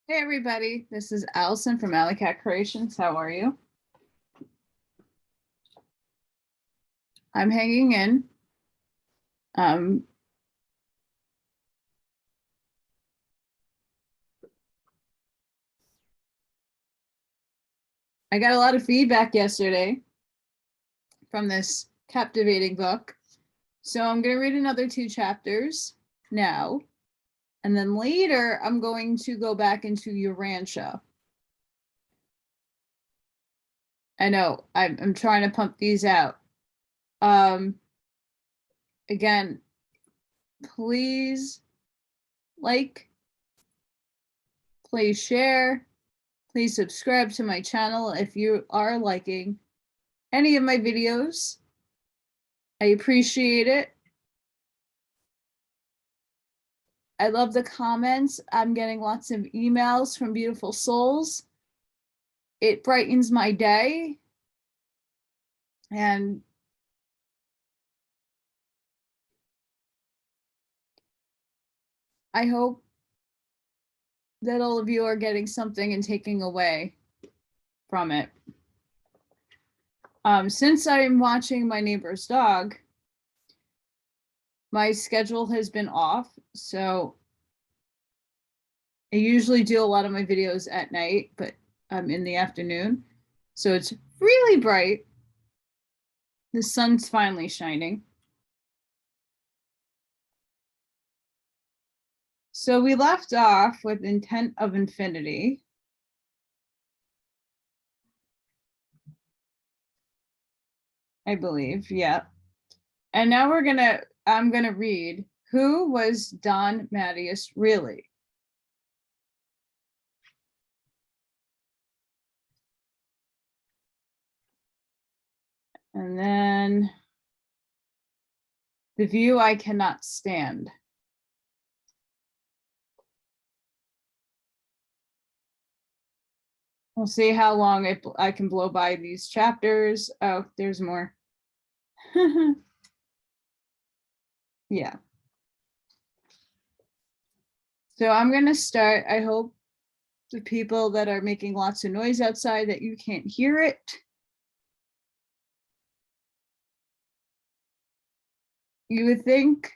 Hey everybody, this is Allison from Allykatkreations. How are you? I'm hanging in. I got a lot of feedback yesterday from this captivating book. So I'm going to read another 2 chapters now. And then later I'm going to go back into Urantia. I know, I'm trying to pump these out. Again, please like, please share, please subscribe to my channel if you are liking any of my videos. I appreciate it. I love the comments. I'm getting lots of emails from beautiful souls. It brightens my day. And I hope that all of you are getting something and taking away from it. Since I'm watching my neighbor's dog, my schedule has been off. So I usually do a lot of my videos at night, but I'm in the afternoon. So it's really bright. The sun's finally shining. So we left off with intent of infinity. I believe, yeah. And now I'm gonna read, who was Don Mattius really? And then the view I cannot stand. We'll see how long I can blow by these chapters. Oh, there's more. Yeah. So I'm going to start. I hope the people that are making lots of noise outside that you can't hear it. You would think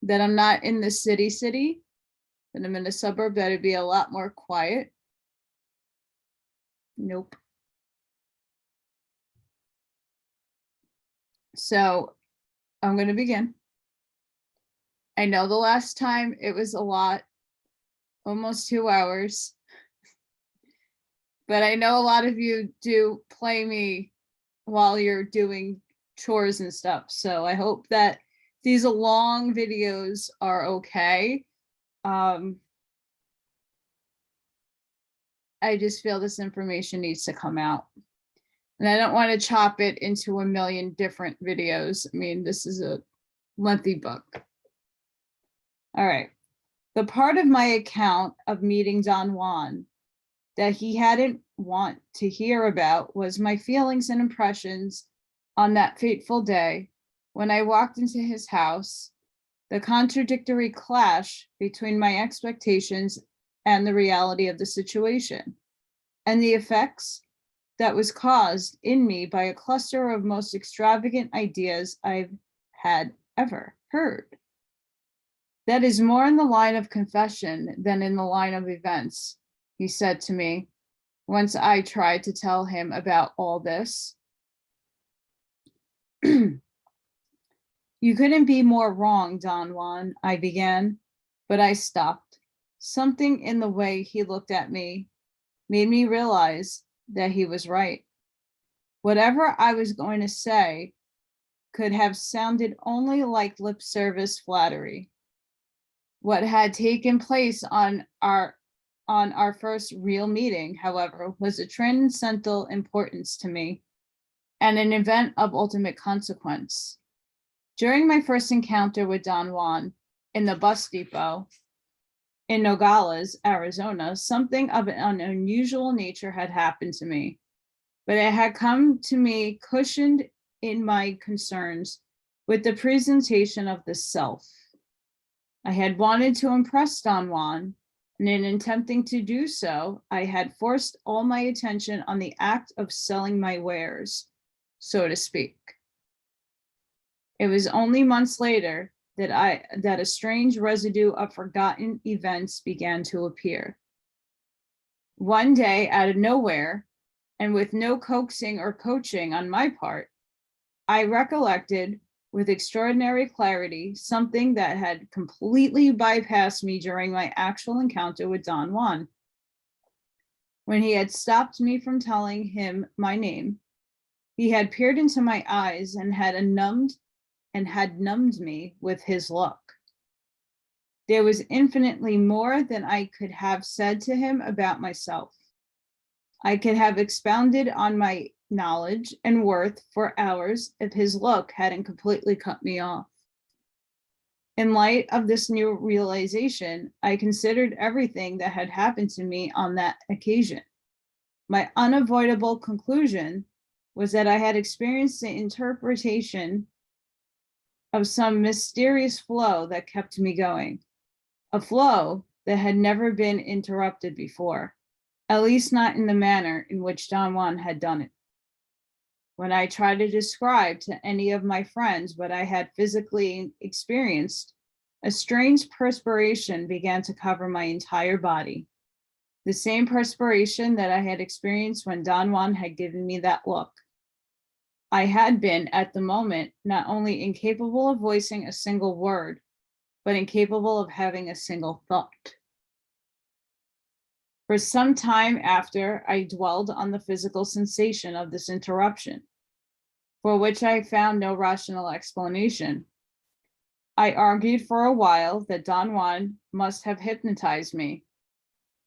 that I'm not in the city, that I'm in a suburb, that it'd be a lot more quiet. Nope. So I'm going to begin. I know the last time it was a lot, almost 2 hours. But I know a lot of you do play me while you're doing chores and stuff. So I hope that these long videos are okay. I just feel this information needs to come out. And I don't want to chop it into a million different videos. I mean, this is a lengthy book. All right. The part of my account of meeting Don Juan that he hadn't want to hear about was my feelings and impressions on that fateful day when I walked into his house, the contradictory clash between my expectations and the reality of the situation, and the effects that was caused in me by a cluster of most extravagant ideas I've had ever heard. That is more in the line of confession than in the line of events, he said to me once I tried to tell him about all this. You couldn't be more wrong, Don Juan, I began, but I stopped. Something in the way he looked at me made me realize that he was right. Whatever I was going to say could have sounded only like lip service flattery. What had taken place on our first real meeting, however, was a transcendental importance to me and an event of ultimate consequence. During my first encounter with Don Juan in the bus depot in Nogales, Arizona, something of an unusual nature had happened to me, but it had come to me cushioned in my concerns with the presentation of the self. I had wanted to impress Don Juan, and in attempting to do so, I had forced all my attention on the act of selling my wares, so to speak. It was only months later that a strange residue of forgotten events began to appear. One day, out of nowhere, and with no coaxing or coaching on my part, I recollected with extraordinary clarity something that had completely bypassed me during my actual encounter with Don Juan. When he had stopped me from telling him my name, he had peered into my eyes and had numbed me with his look. There was infinitely more than I could have said to him about myself. I could have expounded on my knowledge and worth for hours if his look hadn't completely cut me off. In light of this new realization, I considered everything that had happened to me on that occasion. My unavoidable conclusion was that I had experienced the interpretation of some mysterious flow that kept me going, a flow that had never been interrupted before, at least not in the manner in which Don Juan had done it. When I tried to describe to any of my friends what I had physically experienced, a strange perspiration began to cover my entire body. The same perspiration that I had experienced when Don Juan had given me that look. I had been, at the moment, not only incapable of voicing a single word, but incapable of having a single thought. For some time after, I dwelled on the physical sensation of this interruption, for which I found no rational explanation. I argued for a while that Don Juan must have hypnotized me,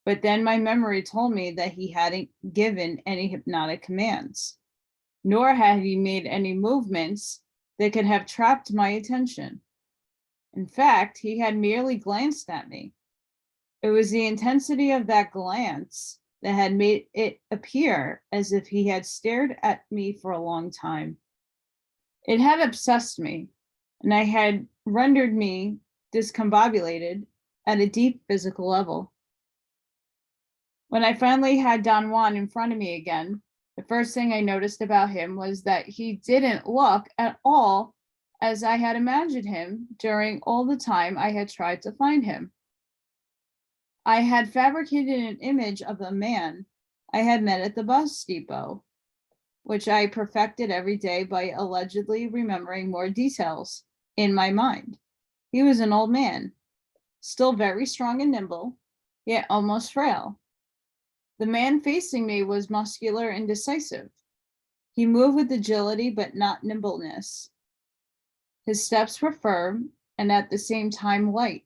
but then my memory told me that he hadn't given any hypnotic commands, nor had he made any movements that could have trapped my attention. In fact, he had merely glanced at me. It was the intensity of that glance that had made it appear as if he had stared at me for a long time. It had obsessed me, and I had rendered me discombobulated at a deep physical level. When I finally had Don Juan in front of me again, the first thing I noticed about him was that he didn't look at all as I had imagined him during all the time I had tried to find him. I had fabricated an image of a man I had met at the bus depot, which I perfected every day by allegedly remembering more details in my mind. He was an old man, still very strong and nimble, yet almost frail. The man facing me was muscular and decisive. He moved with agility, but not nimbleness. His steps were firm and at the same time light.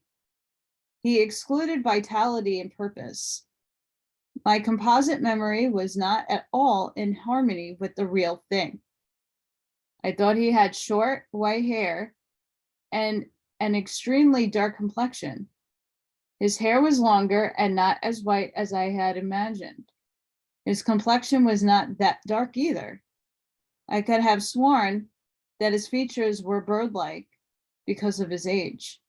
He excluded vitality and purpose. My composite memory was not at all in harmony with the real thing. I thought he had short, white hair and an extremely dark complexion. His hair was longer and not as white as I had imagined. His complexion was not that dark either. I could have sworn that his features were bird-like because of his age,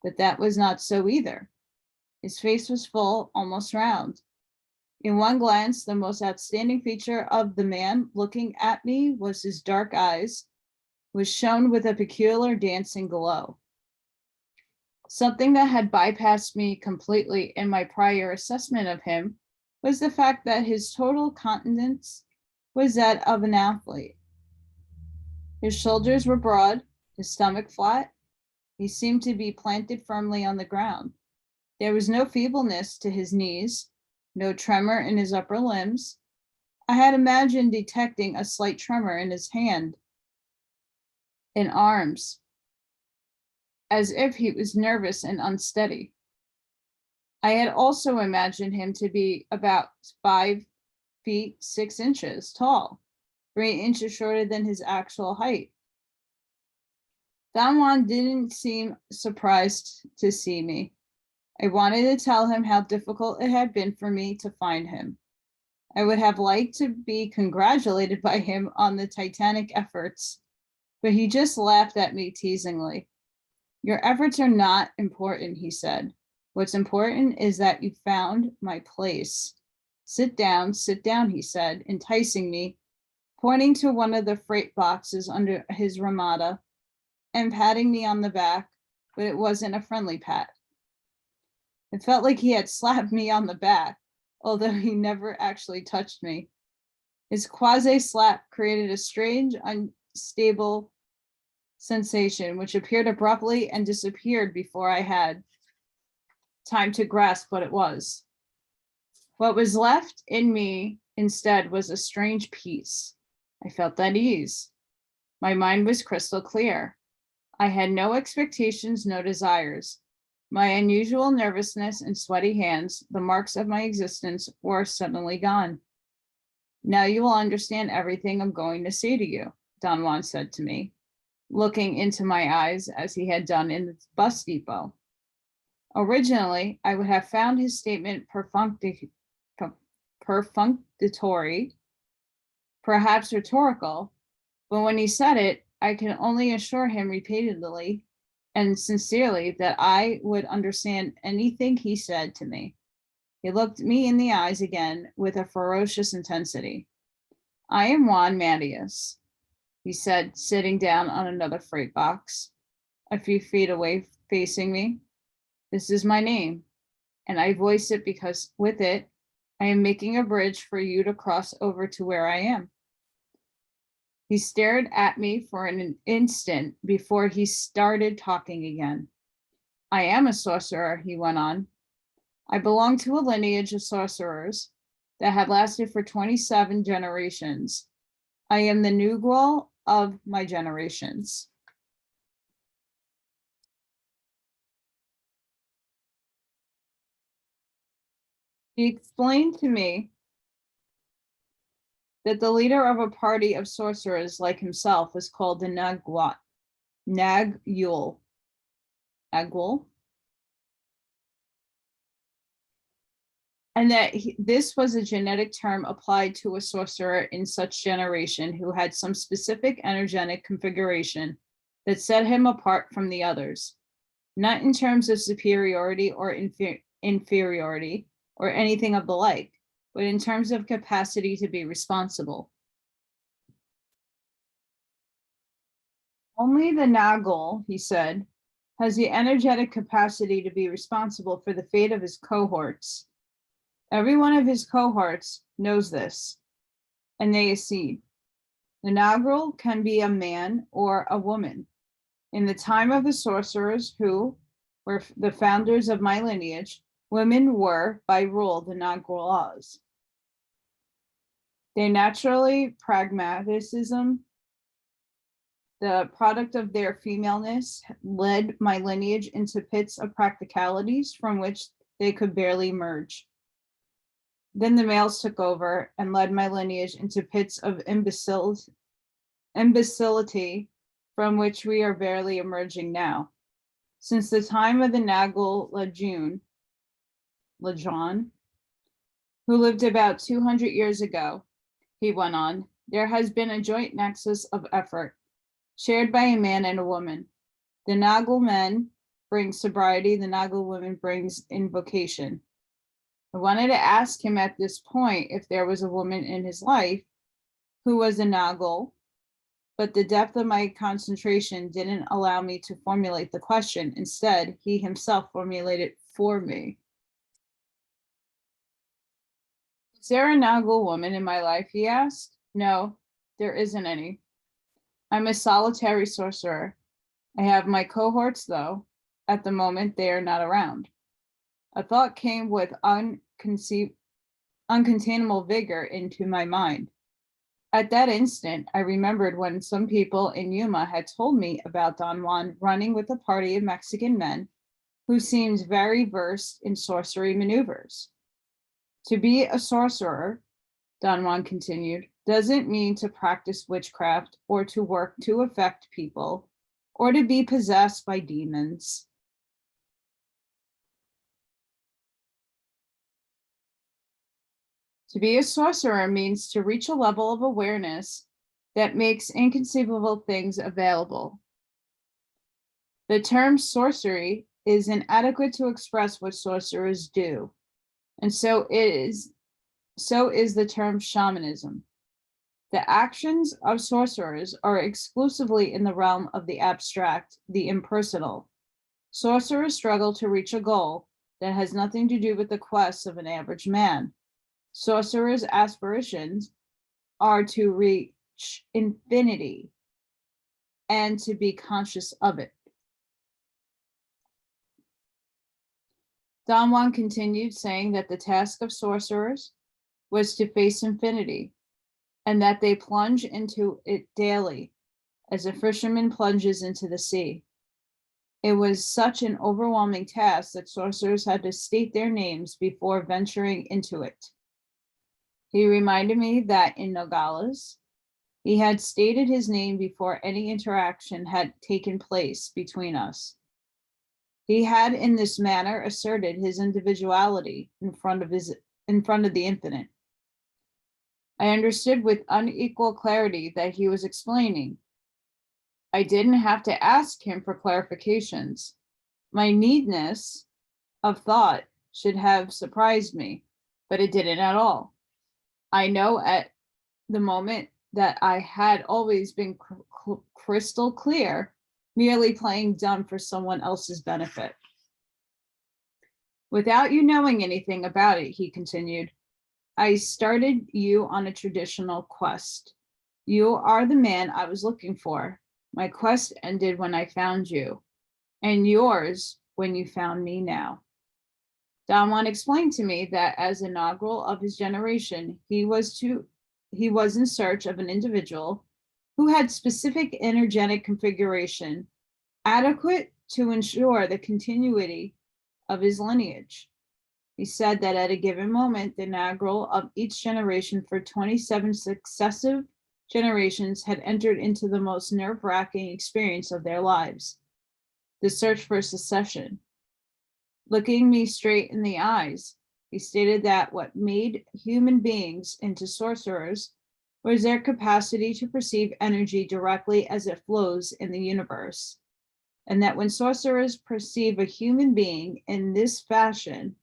but that was not so either. His face was full, almost round. In one glance, the most outstanding feature of the man looking at me was his dark eyes, which shone with a peculiar dancing glow. Something that had bypassed me completely in my prior assessment of him was the fact that his total countenance was that of an athlete. His shoulders were broad, his stomach flat. He seemed to be planted firmly on the ground. There was no feebleness to his knees, no tremor in his upper limbs. I had imagined detecting a slight tremor in his hand and arms, as if he was nervous and unsteady. I had also imagined him to be about 5 feet 6 inches tall, 3 inches shorter than his actual height. Don Juan didn't seem surprised to see me. I wanted to tell him how difficult it had been for me to find him. I would have liked to be congratulated by him on the titanic efforts, but he just laughed at me teasingly. "Your efforts are not important," he said. What's important is that you found my place. Sit down, he said, enticing me, pointing to one of the freight boxes under his ramada and patting me on the back, but it wasn't a friendly pat. It felt like he had slapped me on the back, although he never actually touched me. His quasi-slap created a strange, unstable sensation, which appeared abruptly and disappeared before I had time to grasp what it was. What was left in me instead was a strange peace. I felt at ease. My mind was crystal clear. I had no expectations, no desires. My unusual nervousness and sweaty hands, the marks of my existence, were suddenly gone. Now you will understand everything I'm going to say to you, Don Juan said to me, looking into my eyes as he had done in the bus depot. Originally, I would have found his statement perfunctory, perhaps rhetorical, but when he said it, I can only assure him repeatedly and sincerely that I would understand anything he said to me. He looked me in the eyes again with a ferocious intensity. I am Juan Mattias, he said, sitting down on another freight box, a few feet away, facing me. This is my name, and I voice it because with it, I am making a bridge for you to cross over to where I am. He stared at me for an instant before he started talking again. I am a sorcerer, he went on. I belong to a lineage of sorcerers that had lasted for 27 generations. I am the Nugual of my generations. He explained to me that the leader of a party of sorcerers like himself was called the Nagul. And that this was a genetic term applied to a sorcerer in such generation who had some specific energetic configuration that set him apart from the others, not in terms of superiority or inferiority or anything of the like, but in terms of capacity to be responsible. Only the Nagul, he said, has the energetic capacity to be responsible for the fate of his cohorts. Every one of his cohorts knows this, and they accede. The Nagul can be a man or a woman. In the time of the sorcerers who were the founders of my lineage, women were, by rule, the Nagulas. Their naturally pragmatism, the product of their femaleness, led my lineage into pits of practicalities from which they could barely emerge. Then the males took over and led my lineage into pits of imbecility from which we are barely emerging now. Since the time of the Nagul Lajan, who lived about 200 years ago, he went on, there has been a joint nexus of effort, shared by a man and a woman. The Nagul men bring sobriety, the Nagul women brings invocation. I wanted to ask him at this point if there was a woman in his life who was a Nagul, but the depth of my concentration didn't allow me to formulate the question. Instead, he himself formulated for me. Is there a Nagul woman in my life, he asked. No, there isn't any. I'm a solitary sorcerer. I have my cohorts, though. At the moment, they are not around. A thought came with uncontainable vigor into my mind. At that instant, I remembered when some people in Yuma had told me about Don Juan running with a party of Mexican men who seemed very versed in sorcery maneuvers. To be a sorcerer, Don Juan continued, doesn't mean to practice witchcraft or to work to affect people or to be possessed by demons. To be a sorcerer means to reach a level of awareness that makes inconceivable things available. The term sorcery is inadequate to express what sorcerers do, and so is the term shamanism. The actions of sorcerers are exclusively in the realm of the abstract, the impersonal. Sorcerers struggle to reach a goal that has nothing to do with the quest of an average man. Sorcerers' aspirations are to reach infinity and to be conscious of it. Don Juan continued, saying that the task of sorcerers was to face infinity, and that they plunge into it daily, as a fisherman plunges into the sea. It was such an overwhelming task that sorcerers had to state their names before venturing into it. He reminded me that in Nogales, he had stated his name before any interaction had taken place between us. He had in this manner asserted his individuality in front of the infinite. I understood with unequal clarity that he was explaining. I didn't have to ask him for clarifications. My neatness of thought should have surprised me, but it didn't at all. I know at the moment that I had always been crystal clear, merely playing dumb for someone else's benefit. Without you knowing anything about it, he continued, I started you on a traditional quest. You are the man I was looking for. My quest ended when I found you, and yours when you found me now. Don Juan explained to me that as inaugural of his generation, he was in search of an individual who had specific energetic configuration adequate to ensure the continuity of his lineage. He said that at a given moment, the inaugural of each generation for 27 successive generations had entered into the most nerve-wracking experience of their lives, the search for succession. Looking me straight in the eyes, he stated that what made human beings into sorcerers was their capacity to perceive energy directly as it flows in the universe, and that when sorcerers perceive a human being in this fashion,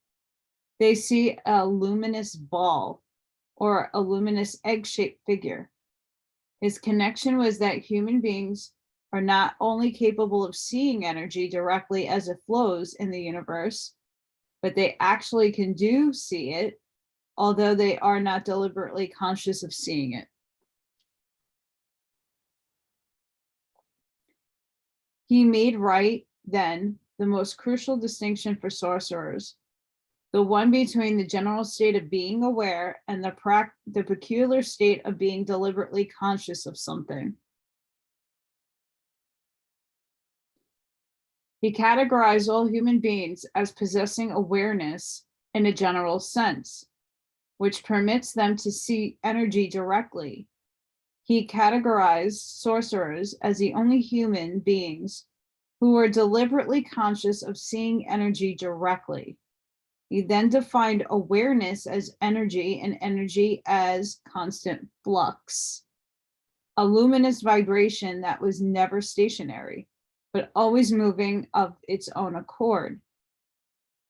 they see a luminous ball or a luminous egg-shaped figure. His connection was that human beings are not only capable of seeing energy directly as it flows in the universe, but they actually can see it, although they are not deliberately conscious of seeing it. He made right then the most crucial distinction for sorcerers, the one between the general state of being aware and the peculiar state of being deliberately conscious of something. He categorized all human beings as possessing awareness in a general sense, which permits them to see energy directly. He categorized sorcerers as the only human beings who were deliberately conscious of seeing energy directly. He then defined awareness as energy and energy as constant flux, a luminous vibration that was never stationary, but always moving of its own accord.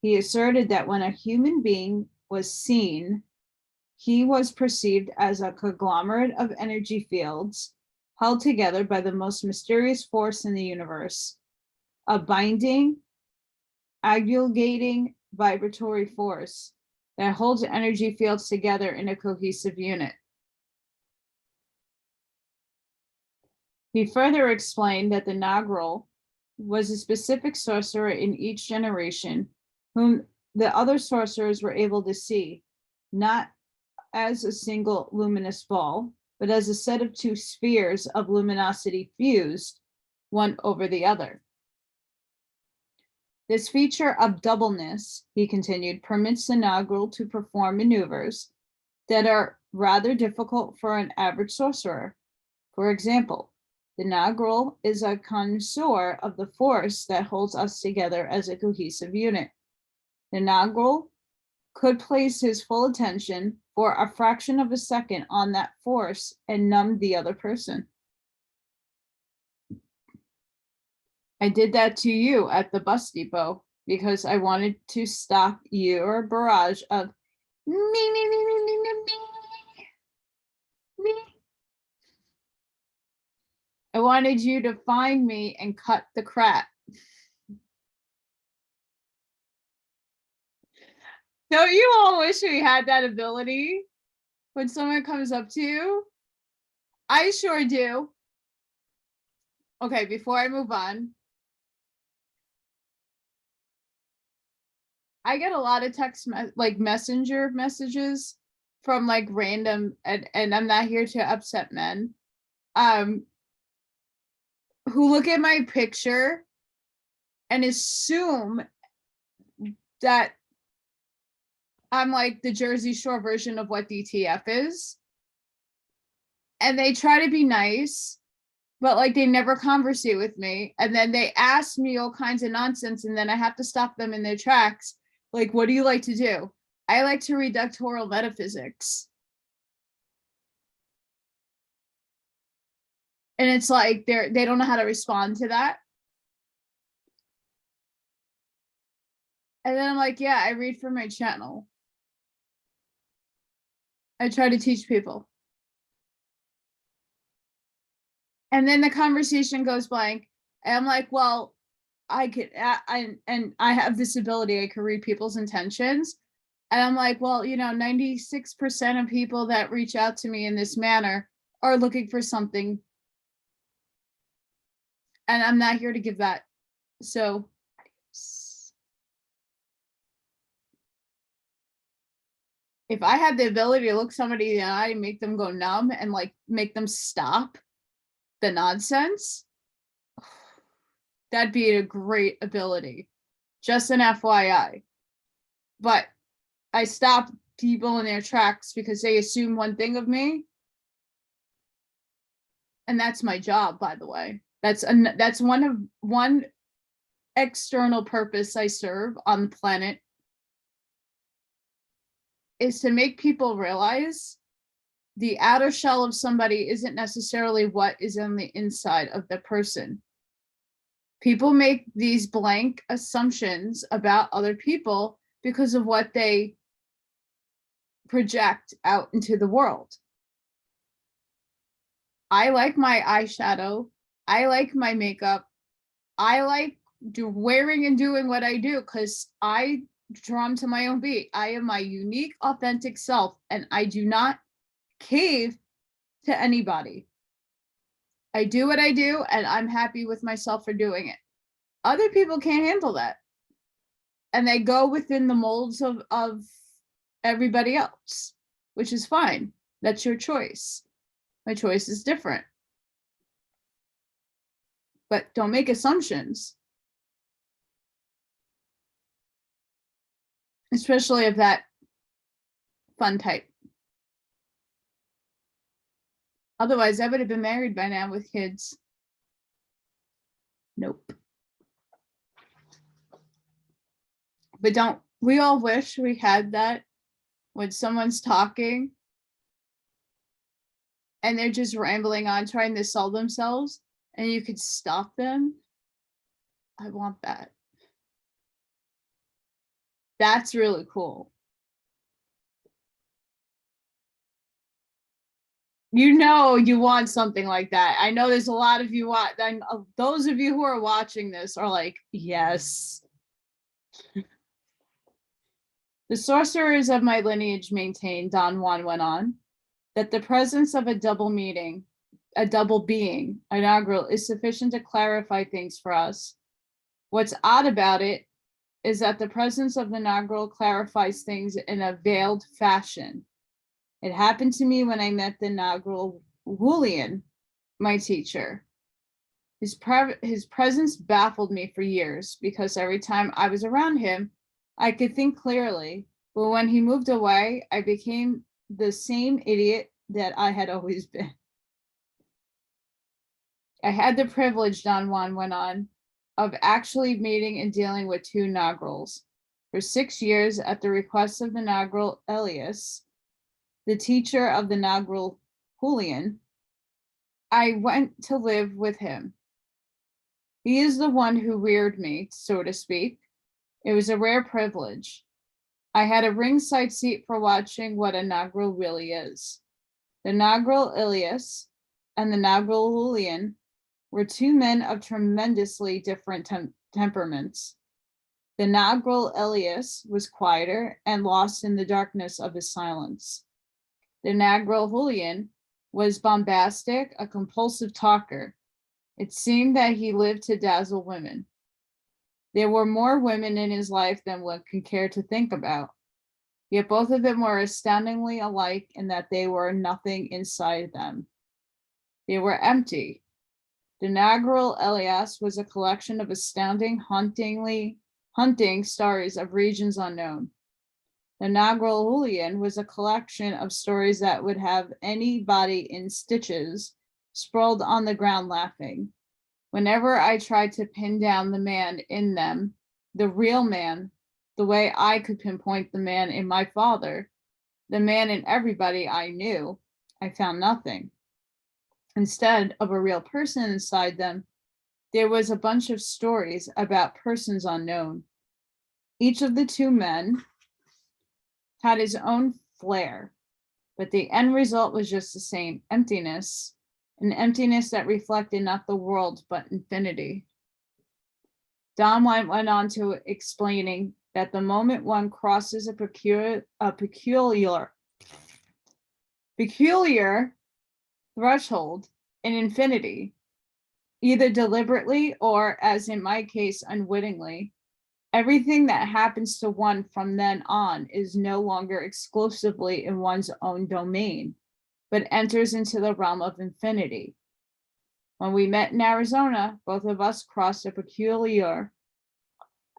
He asserted that when a human being was seen, he was perceived as a conglomerate of energy fields held together by the most mysterious force in the universe, a binding, aggregating, vibratory force that holds energy fields together in a cohesive unit. He further explained that the inaugural was a specific sorcerer in each generation whom the other sorcerers were able to see, not as a single luminous ball, but as a set of two spheres of luminosity fused one over the other. This feature of doubleness, he continued, permits the inaugural to perform maneuvers that are rather difficult for an average sorcerer. For example, the inaugural is a connoisseur of the force that holds us together as a cohesive unit. The inaugural could place his full attention for a fraction of a second on that force and numb the other person. I did that to you at the bus depot because I wanted to stop your barrage of me. I wanted you to find me and cut the crap. Don't you all wish we had that ability when someone comes up to you? I sure do. Okay, before I move on, I get a lot of like messenger messages from like random, and I'm not here to upset men, who look at my picture and assume that I'm like the Jersey Shore version of what DTF is. And they try to be nice, but like they never conversate with me. And then they ask me all kinds of nonsense, and then I have to stop them in their tracks. Like, what do you like to do? I like to read doctoral metaphysics. And it's like they don't know how to respond to that. And then I'm like, yeah, I read for my channel. I try to teach people. And then the conversation goes blank. And I'm like, well, I have this ability. I can read people's intentions. And I'm like, well, 96% of people that reach out to me in this manner are looking for something. And I'm not here to give that. So if I had the ability to look somebody in the eye and make them go numb and like make them stop the nonsense, that'd be a great ability. Just an FYI. But I stop people in their tracks because they assume one thing of me. And that's my job, by the way. That's one external purpose I serve on the planet, is to make people realize the outer shell of somebody isn't necessarily what is on the inside of the person. People make these blank assumptions about other people because of what they project out into the world. I like my eyeshadow. I like my makeup. I like wearing and doing what I do because I drum to my own beat. I am my unique, authentic self, and I do not cave to anybody. I do what I do, and I'm happy with myself for doing it. Other people can't handle that. And they go within the molds of everybody else, which is fine. That's your choice. My choice is different. But don't make assumptions. Especially of that fun type. Otherwise, I would have been married by now with kids. Nope. But don't we all wish we had that when someone's talking and they're just rambling on trying to sell themselves and you could stop them? I want that. That's really cool. You want something like that. I know there's a lot of you those of you who are watching this are like, yes. The sorcerers of my lineage maintain, Don Juan went on, that the presence of a double being, inaugural, is sufficient to clarify things for us. What's odd about it is that the presence of the inaugural clarifies things in a veiled fashion. It happened to me when I met the inaugural Julian, my teacher. His presence baffled me for years because every time I was around him, I could think clearly, but when he moved away, I became the same idiot that I had always been. I had the privilege, Don Juan went on, of actually meeting and dealing with two inaugurals. For 6 years, at the request of the inaugural Elias, the teacher of the inaugural Julian, I went to live with him. He is the one who reared me, so to speak. It was a rare privilege. I had a ringside seat for watching what a Nagril really is. The Nagril Ilias and the Nagril Julian were two men of tremendously different temperaments. The Nagril Ilias was quieter and lost in the darkness of his silence. The Nagril Julian was bombastic, a compulsive talker. It seemed that he lived to dazzle women. There were more women in his life than one could care to think about. Yet both of them were astoundingly alike in that they were nothing inside them. They were empty. The Nagril Elias was a collection of astounding, hunting stories of regions unknown. The Nagril Julian was a collection of stories that would have anybody in stitches sprawled on the ground laughing. Whenever I tried to pin down the man in them, the real man, the way I could pinpoint the man in my father, the man in everybody I knew, I found nothing. Instead of a real person inside them, there was a bunch of stories about persons unknown. Each of the two men had his own flair, but the end result was just the same emptiness, an emptiness that reflected not the world, but infinity. Don went on to explaining that the moment one crosses a peculiar threshold in infinity, either deliberately or, as in my case, unwittingly, everything that happens to one from then on is no longer exclusively in one's own domain, but enters into the realm of infinity. When we met in Arizona, both of us crossed a peculiar.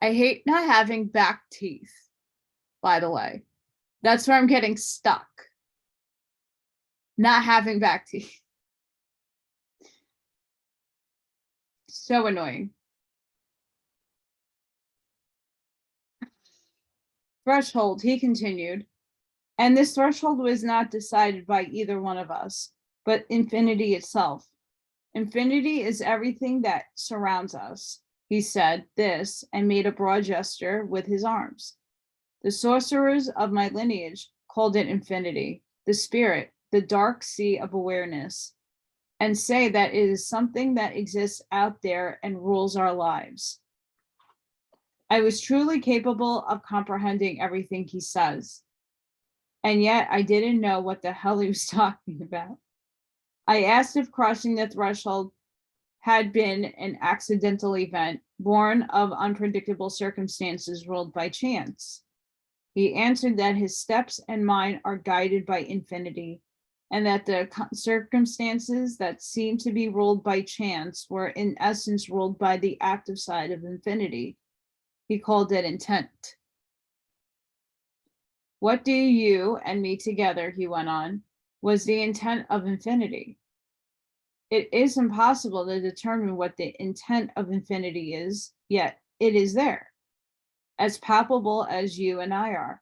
I hate not having back teeth, by the way. That's where I'm getting stuck. Not having back teeth. So annoying. Threshold, he continued. And this threshold was not decided by either one of us, but infinity itself. Infinity is everything that surrounds us. He said this and made a broad gesture with his arms. The sorcerers of my lineage called it infinity, the spirit, the dark sea of awareness, and say that it is something that exists out there and rules our lives. I was truly capable of comprehending everything he says. And yet I didn't know what the hell he was talking about. I asked if crossing the threshold had been an accidental event born of unpredictable circumstances ruled by chance. He answered that his steps and mine are guided by infinity, and that the circumstances that seem to be ruled by chance were in essence ruled by the active side of infinity. He called it intent. What do you and me together, he went on, was the intent of infinity. It is impossible to determine what the intent of infinity is, yet it is there, as palpable as you and I are.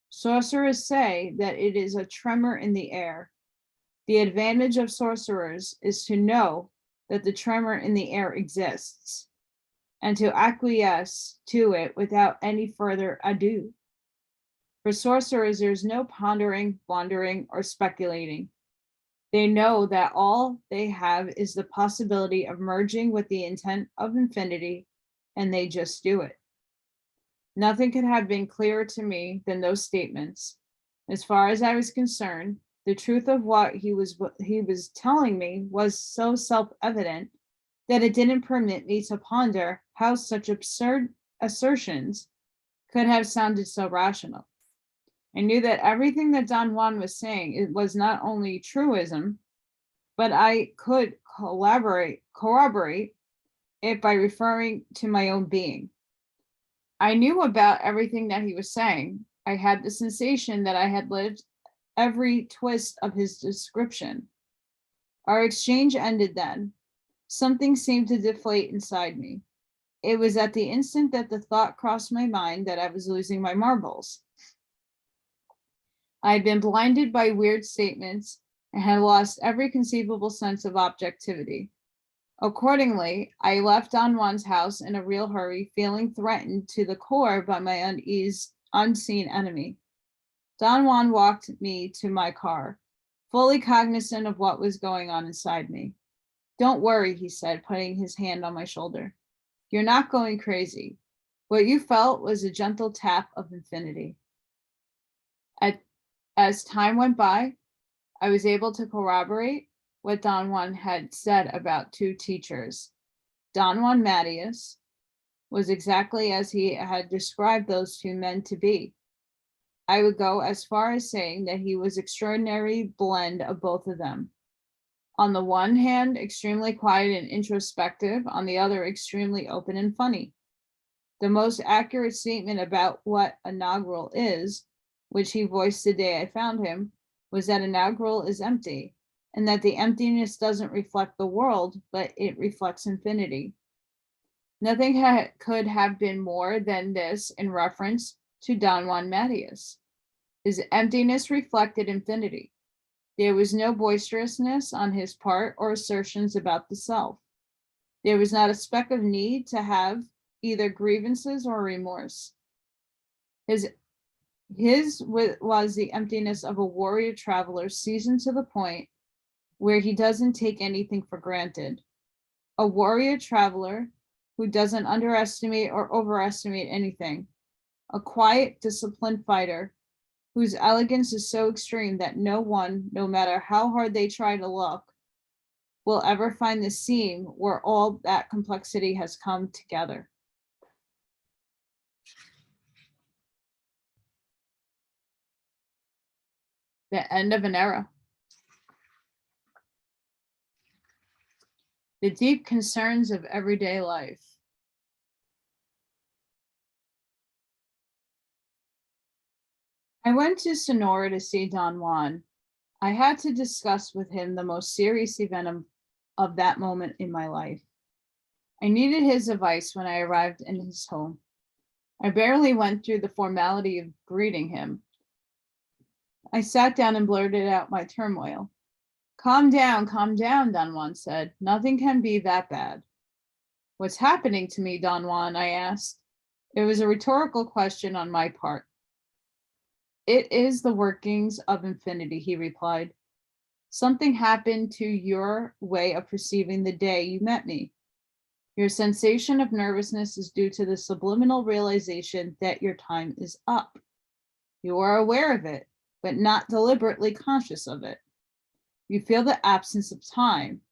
Sorcerers say that it is a tremor in the air. The advantage of sorcerers is to know that the tremor in the air exists, and to acquiesce to it without any further ado. For sorcerers, there's no pondering, wondering, or speculating. They know that all they have is the possibility of merging with the intent of infinity, and they just do it. Nothing could have been clearer to me than those statements. As far as I was concerned, the truth of what he was telling me was so self-evident that it didn't permit me to ponder how such absurd assertions could have sounded so rational. I knew that everything that Don Juan was saying, it was not only truism, but I could corroborate it by referring to my own being. I knew about everything that he was saying. I had the sensation that I had lived every twist of his description. Our exchange ended then. Something seemed to deflate inside me. It was at the instant that the thought crossed my mind that I was losing my marbles. I had been blinded by weird statements and had lost every conceivable sense of objectivity. Accordingly, I left Don Juan's house in a real hurry, feeling threatened to the core by my unseen enemy. Don Juan walked me to my car, fully cognizant of what was going on inside me. "Don't worry," he said, putting his hand on my shoulder. "You're not going crazy. What you felt was a gentle tap of infinity." As time went by, I was able to corroborate what Don Juan had said about two teachers. Don Juan Mattias was exactly as he had described those two men to be. I would go as far as saying that he was an extraordinary blend of both of them. On the one hand, extremely quiet and introspective, on the other, extremely open and funny. The most accurate statement about what a inaugural is, which he voiced the day I found him, was that an inaugural is empty, and that the emptiness doesn't reflect the world, but it reflects infinity. Nothing could have been more than this in reference to Don Juan Mattias. His emptiness reflected infinity. There was no boisterousness on his part or assertions about the self. There was not a speck of need to have either grievances or remorse. His was the emptiness of a warrior traveler seasoned to the point where he doesn't take anything for granted. A warrior traveler who doesn't underestimate or overestimate anything. A quiet, disciplined fighter whose elegance is so extreme that no one, no matter how hard they try to look, will ever find the seam where all that complexity has come together. The end of an era. The deep concerns of everyday life. I went to Sonora to see Don Juan. I had to discuss with him the most serious event of that moment in my life. I needed his advice when I arrived in his home. I barely went through the formality of greeting him. I sat down and blurted out my turmoil. Calm down, Don Juan said. Nothing can be that bad." "What's happening to me, Don Juan?" I asked. It was a rhetorical question on my part. "It is the workings of infinity," he replied. "Something happened to your way of perceiving the day you met me. Your sensation of nervousness is due to the subliminal realization that your time is up. You are aware of it, but not deliberately conscious of it. You feel the absence of time,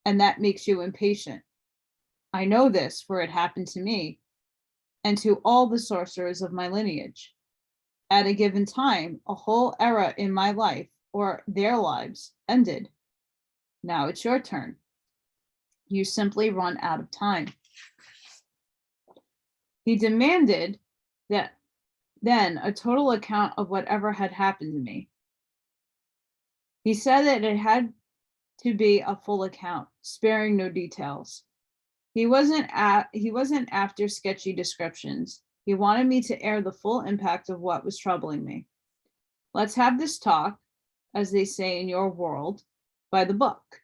and that makes you impatient. I know this, for it happened to me, and to all the sorcerers of my lineage. At a given time, a whole era in my life, or their lives, ended. Now it's your turn. You simply run out of time." He demanded that then a total account of whatever had happened to me. He said that it had to be a full account, sparing no details. He wasn't after sketchy descriptions. He wanted me to air the full impact of what was troubling me. "Let's have this talk, as they say in your world, by the book,"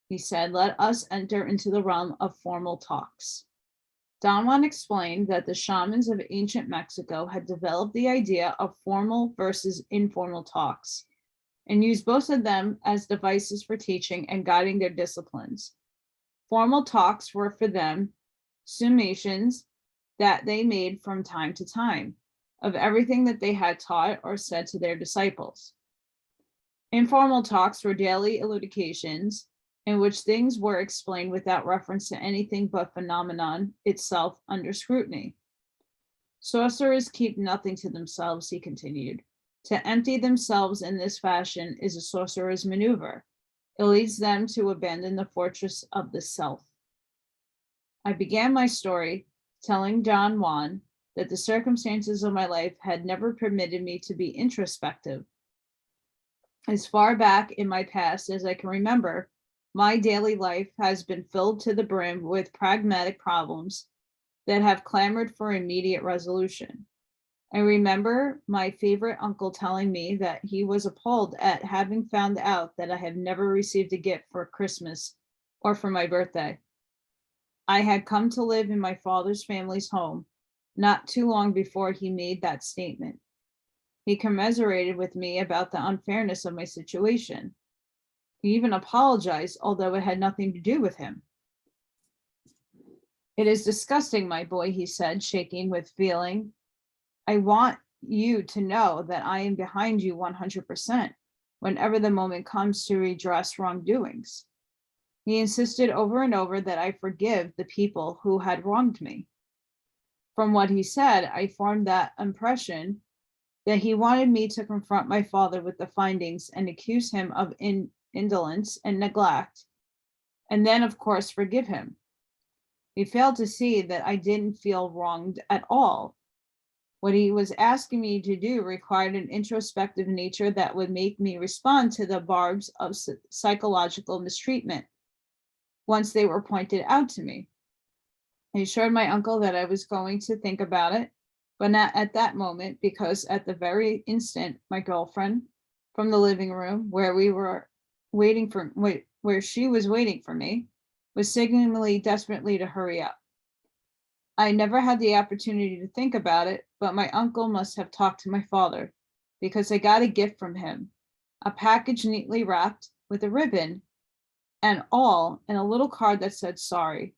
he said. "Let us enter into the realm of formal talks." Don Juan explained that the shamans of ancient Mexico had developed the idea of formal versus informal talks and used both of them as devices for teaching and guiding their disciplines. Formal talks were for them summations that they made from time to time of everything that they had taught or said to their disciples. Informal talks were daily elucidations in which things were explained without reference to anything but phenomenon itself under scrutiny. "Sorcerers keep nothing to themselves," he continued. "To empty themselves in this fashion is a sorcerer's maneuver. It leads them to abandon the fortress of the self." I began my story telling Don Juan that the circumstances of my life had never permitted me to be introspective. As far back in my past as I can remember, my daily life has been filled to the brim with pragmatic problems that have clamored for immediate resolution. I remember my favorite uncle telling me that he was appalled at having found out that I had never received a gift for Christmas or for my birthday. I had come to live in my father's family's home not too long before he made that statement. He commiserated with me about the unfairness of my situation. He even apologized, although it had nothing to do with him. It is disgusting, my boy, he said, shaking with feeling. I want you to know that I am behind you 100% whenever the moment comes to redress wrongdoings. He insisted over and over that I forgive the people who had wronged me. From what he said, I formed that impression that he wanted me to confront my father with the findings and accuse him of indolence and neglect, and then, of course, forgive him. He failed to see that I didn't feel wronged at all. What he was asking me to do required an introspective nature that would make me respond to the barbs of psychological mistreatment once they were pointed out to me. I assured my uncle that I was going to think about it, but not at that moment, because at the very instant, my girlfriend from the living room where she was waiting for me was signaling desperately to hurry up. I never had the opportunity to think about it, but my uncle must have talked to my father, because I got a gift from him, a package neatly wrapped with a ribbon and all, and a little card that said sorry.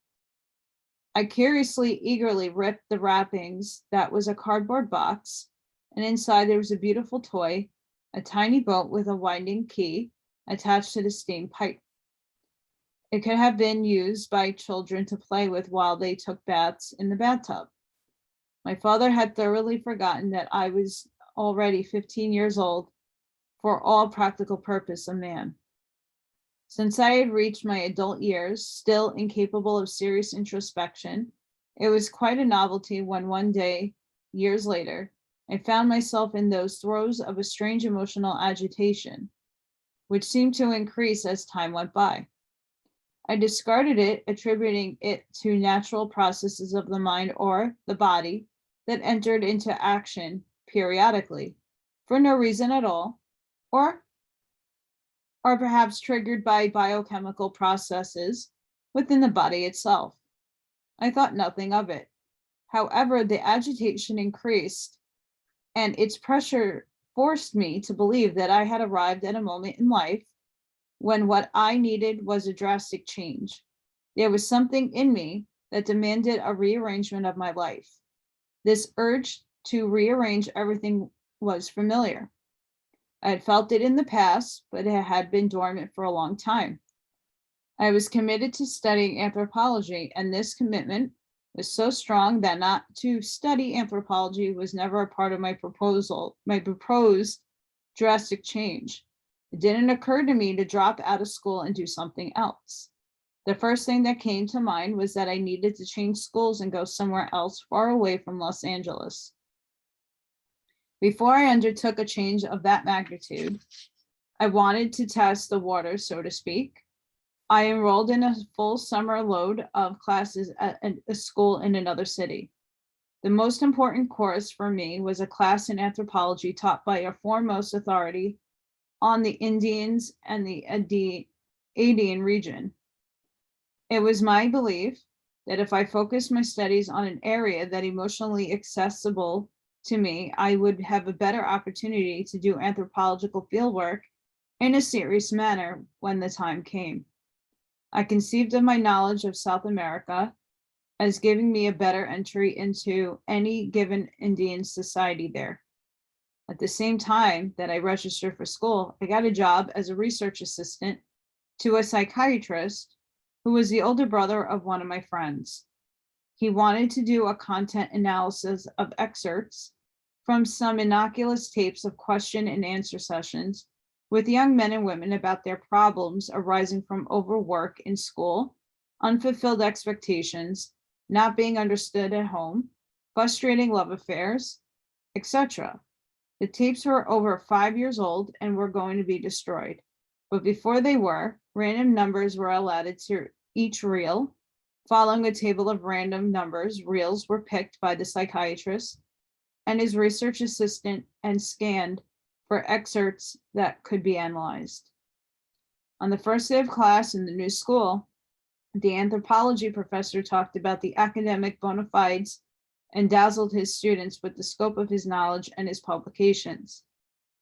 I eagerly ripped the wrappings. That was a cardboard box, and inside there was a beautiful toy, a tiny boat with a winding key attached to the steam pipe. It could have been used by children to play with while they took baths in the bathtub. My father had thoroughly forgotten that I was already 15 years old, for all practical purpose a man. Since I had reached my adult years, still incapable of serious introspection, it was quite a novelty when one day, years later, I found myself in those throes of a strange emotional agitation, which seemed to increase as time went by. I discarded it, attributing it to natural processes of the mind or the body that entered into action periodically for no reason at all, or perhaps triggered by biochemical processes within the body itself. I thought nothing of it. However, the agitation increased, and its pressure forced me to believe that I had arrived at a moment in life when what I needed was a drastic change. There was something in me that demanded a rearrangement of my life. This urge to rearrange everything was familiar. I had felt it in the past, but it had been dormant for a long time. I was committed to studying anthropology, and this commitment was so strong that not to study anthropology was never a part of my proposed drastic change. It didn't occur to me to drop out of school and do something else. The first thing that came to mind was that I needed to change schools and go somewhere else far away from Los Angeles. Before I undertook a change of that magnitude, I wanted to test the water, so to speak. I enrolled in a full summer load of classes at a school in another city. The most important course for me was a class in anthropology taught by a foremost authority on the Indians and the Andean region. It was my belief that if I focused my studies on an area that emotionally accessible to me, I would have a better opportunity to do anthropological fieldwork in a serious manner when the time came. I conceived of my knowledge of South America as giving me a better entry into any given Indian society there. At the same time that I registered for school, I got a job as a research assistant to a psychiatrist who was the older brother of one of my friends. He wanted to do a content analysis of excerpts from some innocuous tapes of question and answer sessions with young men and women about their problems arising from overwork in school, unfulfilled expectations, not being understood at home, frustrating love affairs, etc. The tapes were over 5 years old and were going to be destroyed. But before they were, random numbers were allotted to each reel. Following a table of random numbers, reels were picked by the psychiatrist and his research assistant and scanned for excerpts that could be analyzed. On the first day of class in the new school, The anthropology professor talked about the academic bona fides and dazzled his students with the scope of his knowledge and his publications.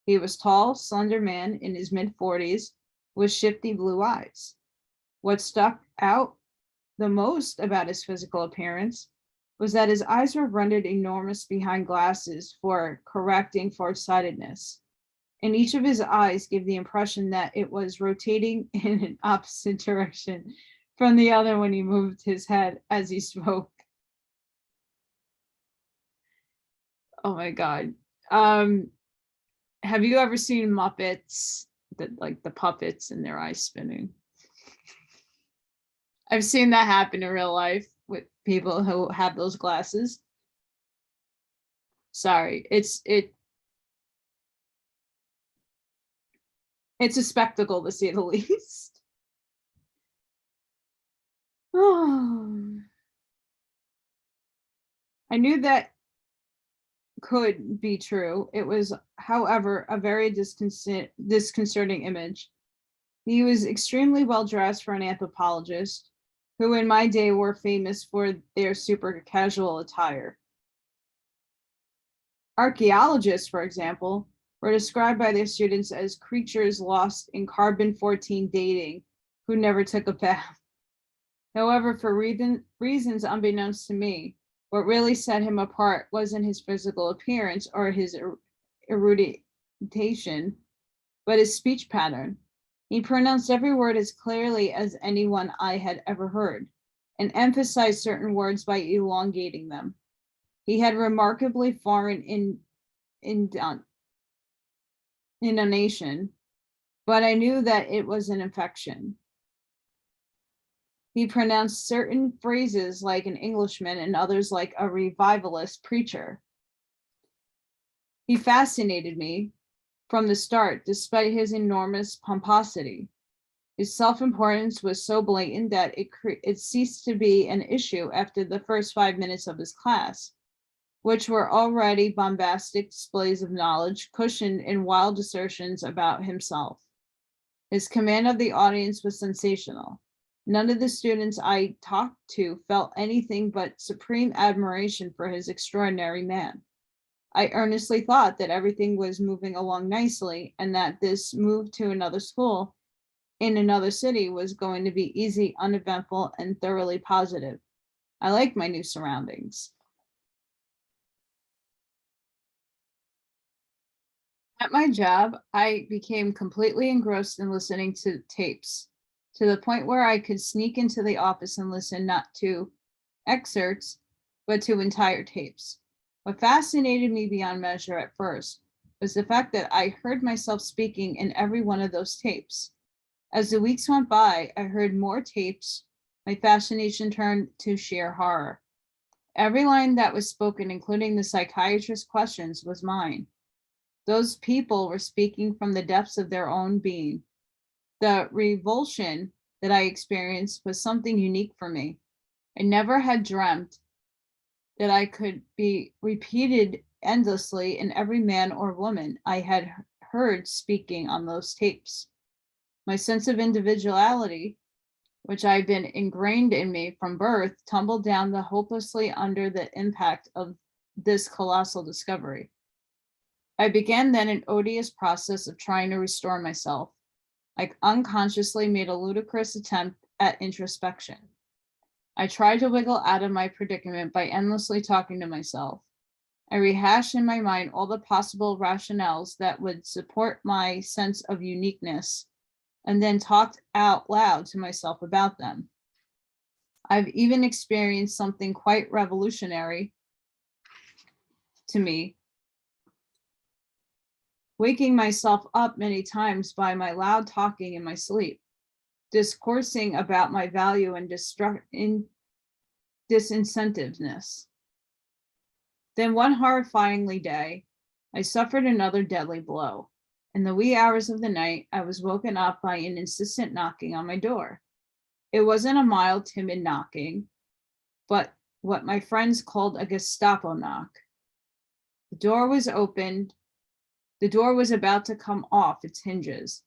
He was tall, slender man in his mid-40s with shifty blue eyes. What stuck out the most about his physical appearance was that his eyes were rendered enormous behind glasses for correcting farsightedness. And each of his eyes gave the impression that it was rotating in an opposite direction from the other when he moved his head as he spoke. Oh my God. Have you ever seen Muppets, like the puppets and their eyes spinning? I've seen that happen in real life with people who have those glasses. Sorry, it's a spectacle to say the least. Oh. I knew that could be true. It was, however, a very disconcerting image. He was extremely well dressed for an anthropologist, who in my day were famous for their super casual attire. Archaeologists, for example, were described by their students as creatures lost in carbon-14 dating who never took a bath. However, for reasons unbeknownst to me, what really set him apart wasn't his physical appearance or his erudition, but his speech pattern. He pronounced every word as clearly as anyone I had ever heard, and emphasized certain words by elongating them. He had remarkably foreign intonation, but I knew that it was an infection. He pronounced certain phrases like an Englishman and others like a revivalist preacher. He fascinated me from the start, despite his enormous pomposity. His self-importance was so blatant that it ceased to be an issue after the first 5 minutes of his class, which were already bombastic displays of knowledge, cushioned in wild assertions about himself. His command of the audience was sensational. None of the students I talked to felt anything but supreme admiration for his extraordinary man. I earnestly thought that everything was moving along nicely and that this move to another school in another city was going to be easy, uneventful, and thoroughly positive. I liked my new surroundings. At my job, I became completely engrossed in listening to tapes, to the point where I could sneak into the office and listen not to excerpts, but to entire tapes. What fascinated me beyond measure at first was the fact that I heard myself speaking in every one of those tapes. As the weeks went by, I heard more tapes. My fascination turned to sheer horror. Every line that was spoken, including the psychiatrist's questions, was mine. Those people were speaking from the depths of their own being. The revulsion that I experienced was something unique for me. I never had dreamt that I could be repeated endlessly in every man or woman I had heard speaking on those tapes. My sense of individuality, which I've been ingrained in me from birth, tumbled down hopelessly under the impact of this colossal discovery. I began then an odious process of trying to restore myself. I unconsciously made a ludicrous attempt at introspection. I tried to wiggle out of my predicament by endlessly talking to myself. I rehashed in my mind all the possible rationales that would support my sense of uniqueness, and then talked out loud to myself about them. I've even experienced something quite revolutionary to me, waking myself up many times by my loud talking in my sleep, discoursing about my value and disincentiveness. Then one horrifyingly day, I suffered another deadly blow. In the wee hours of the night, I was woken up by an insistent knocking on my door. It wasn't a mild, timid knocking, but what my friends called a Gestapo knock. The door was opened. The door was about to come off its hinges.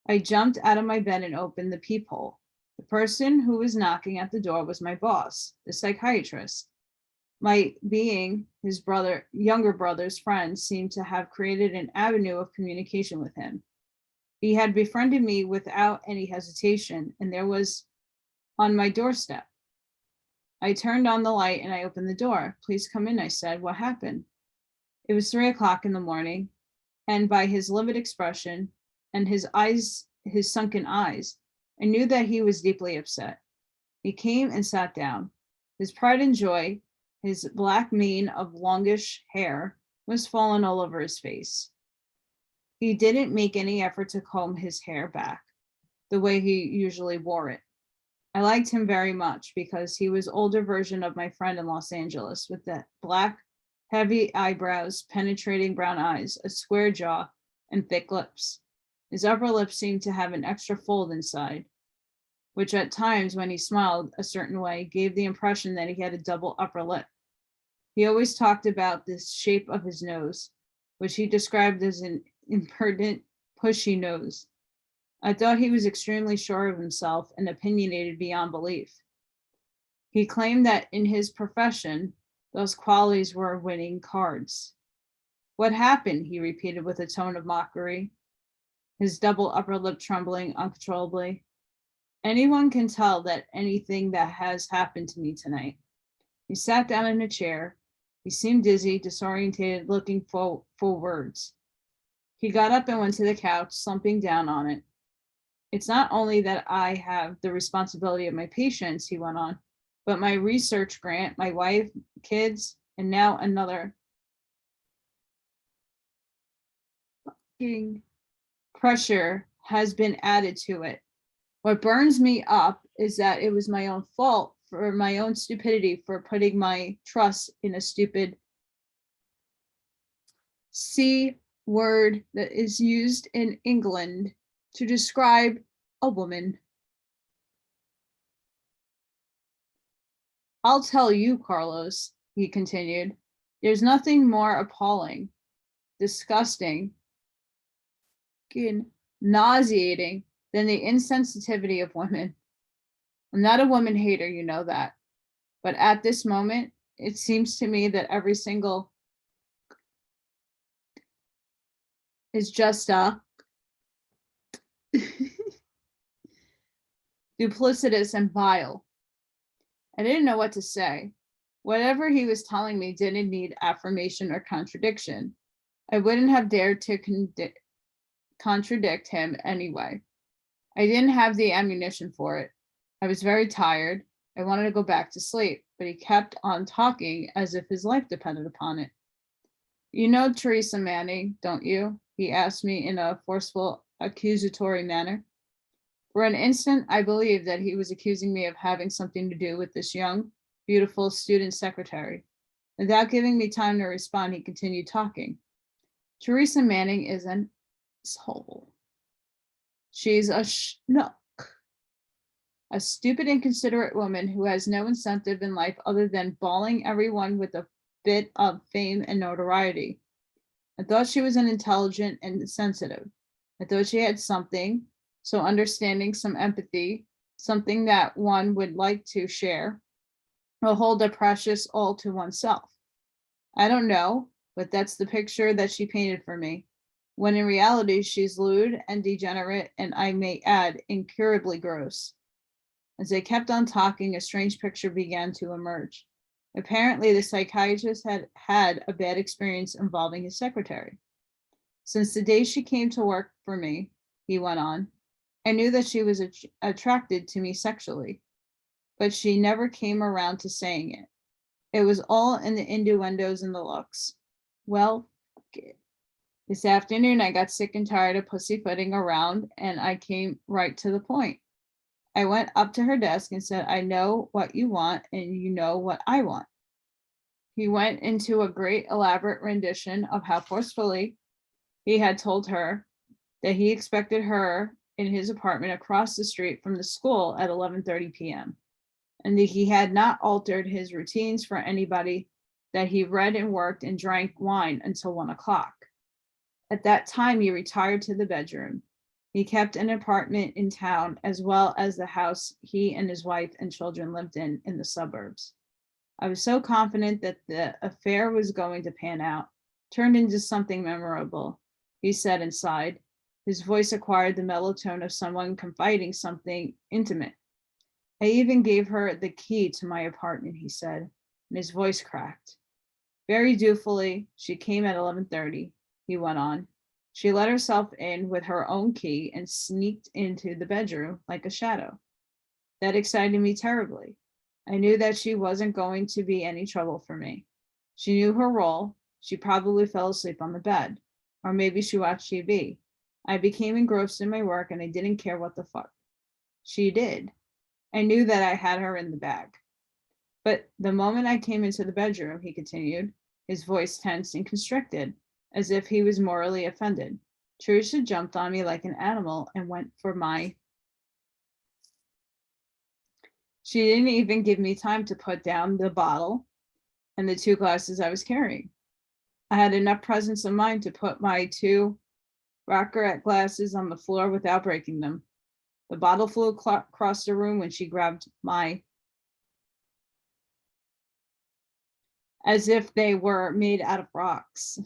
I jumped out of my bed and opened the peephole. The person who was knocking at the door was my boss, the psychiatrist. My being his younger brother's friend seemed to have created an avenue of communication with him. He had befriended me without any hesitation, and there was on my doorstep. I turned on the light and I opened the door. Please come in, I said. What happened? It was 3:00 in the morning, and by his livid expression and his sunken eyes, I knew that he was deeply upset. He came and sat down. His pride and joy, his black mane of longish hair, was fallen all over his face. He didn't make any effort to comb his hair back the way he usually wore it. I liked him very much because he was older version of my friend in Los Angeles with that black, heavy eyebrows, penetrating brown eyes, a square jaw, and thick lips. His upper lip seemed to have an extra fold inside, which at times when he smiled a certain way gave the impression that he had a double upper lip. He always talked about the shape of his nose, which he described as an impertinent, pushy nose. I thought he was extremely sure of himself and opinionated beyond belief. He claimed that in his profession, those qualities were winning cards. What happened? He repeated with a tone of mockery, his double upper lip trembling uncontrollably. Anyone can tell that anything that has happened to me tonight. He sat down in a chair. He seemed dizzy, disorientated, looking for words. He got up and went to the couch, slumping down on it. It's not only that I have the responsibility of my patients, he went on, but my research grant, my wife, kids, and now another fucking pressure has been added to it. What burns me up is that it was my own fault for my own stupidity for putting my trust in a stupid C word that is used in England to describe a woman. I'll tell you, Carlos, he continued, there's nothing more appalling, disgusting, nauseating than the insensitivity of women. I'm not a woman hater, you know that. But at this moment, it seems to me that every single is just a duplicitous and vile. I didn't know what to say. Whatever he was telling me didn't need affirmation or contradiction. I wouldn't have dared to contradict him anyway. I didn't have the ammunition for it. I was very tired. I wanted to go back to sleep, but he kept on talking as if his life depended upon it. You know Teresa Manning, don't you? He asked me in a forceful, accusatory manner. For an instant, I believed that he was accusing me of having something to do with this young, beautiful student secretary. Without giving me time to respond, he continued talking. Teresa Manning is an asshole. She's a schnook, a stupid, inconsiderate woman who has no incentive in life other than bawling everyone with a bit of fame and notoriety. I thought she was intelligent and sensitive. I thought she had something, so understanding, some empathy, something that one would like to share, or hold a precious all to oneself. I don't know, but that's the picture that she painted for me, when in reality she's lewd and degenerate, and I may add, incurably gross. As they kept on talking, a strange picture began to emerge. Apparently, the psychiatrist had had a bad experience involving his secretary. Since the day she came to work for me, he went on, I knew that she was attracted to me sexually, but she never came around to saying it. It was all in the innuendos and the looks. Well, this afternoon I got sick and tired of pussyfooting around, and I came right to the point. I went up to her desk and said, I know what you want, and you know what I want. He went into a great elaborate rendition of how forcefully he had told her that he expected her in his apartment across the street from the school at 11:30 p.m. and that he had not altered his routines for anybody, that he read and worked and drank wine until 1 o'clock. At that time, he retired to the bedroom. He kept an apartment in town as well as the house he and his wife and children lived in the suburbs. I was so confident that the affair was going to pan out, turned into something memorable, he said and sighed. His voice acquired the mellow tone of someone confiding something intimate. I even gave her the key to my apartment, he said, and his voice cracked. Very dutifully, she came at 11:30, he went on. She let herself in with her own key and sneaked into the bedroom like a shadow. That excited me terribly. I knew that she wasn't going to be any trouble for me. She knew her role. She probably fell asleep on the bed, or maybe she watched TV. I became engrossed in my work and I didn't care what the fuck she did. I knew that I had her in the bag. But the moment I came into the bedroom, he continued, his voice tense and constricted, as if he was morally offended. Teresa jumped on me like an animal and went for my... She didn't even give me time to put down the bottle and the 2 glasses I was carrying. I had enough presence of mind to put my 2 Racquerette glasses on the floor without breaking them. The bottle flew across the room when she grabbed my... as if they were made out of rocks.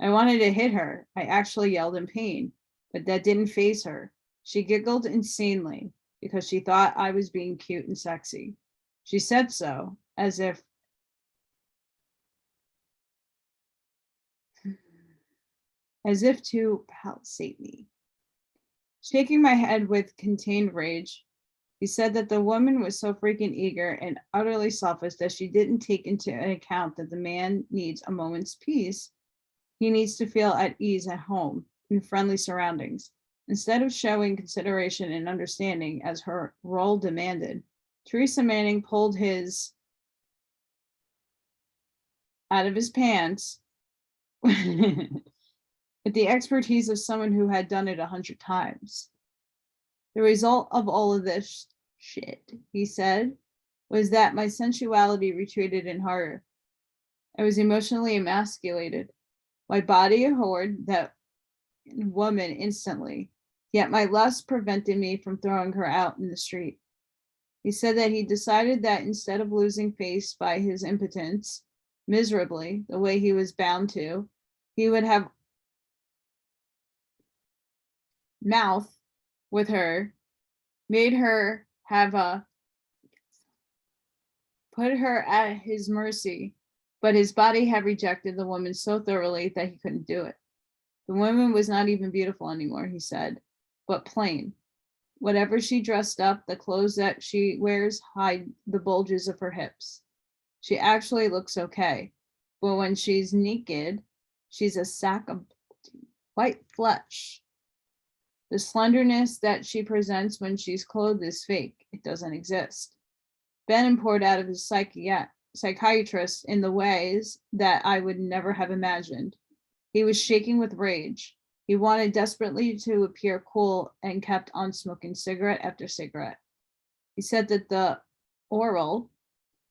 I wanted to hit her. I actually yelled in pain, but that didn't faze her. She giggled insanely because she thought I was being cute and sexy. She said so, as if to palisade me. Shaking my head with contained rage, he said that the woman was so freaking eager and utterly selfish that she didn't take into account that the man needs a moment's peace. He needs to feel at ease at home in friendly surroundings. Instead of showing consideration and understanding as her role demanded, Teresa Manning pulled his out of his pants with the expertise of someone who had done it 100 times. The result of all of this shit, he said, was that my sensuality retreated in horror. I was emotionally emasculated. My body abhorred that woman instantly, yet my lust prevented me from throwing her out in the street. He said that he decided that instead of losing face by his impotence, miserably, the way he was bound to, he would have mouth with her, made her have put her at his mercy, but his body had rejected the woman so thoroughly that he couldn't do it. The woman was not even beautiful anymore, he said, but plain. Whatever she dressed up, the clothes that she wears hide the bulges of her hips. She actually looks okay, but when she's naked, she's a sack of white flesh. The slenderness that she presents when she's clothed is fake. It doesn't exist. Ben poured out of his psychiatrist in the ways that I would never have imagined. He was shaking with rage. He wanted desperately to appear cool and kept on smoking cigarette after cigarette. He said that the oral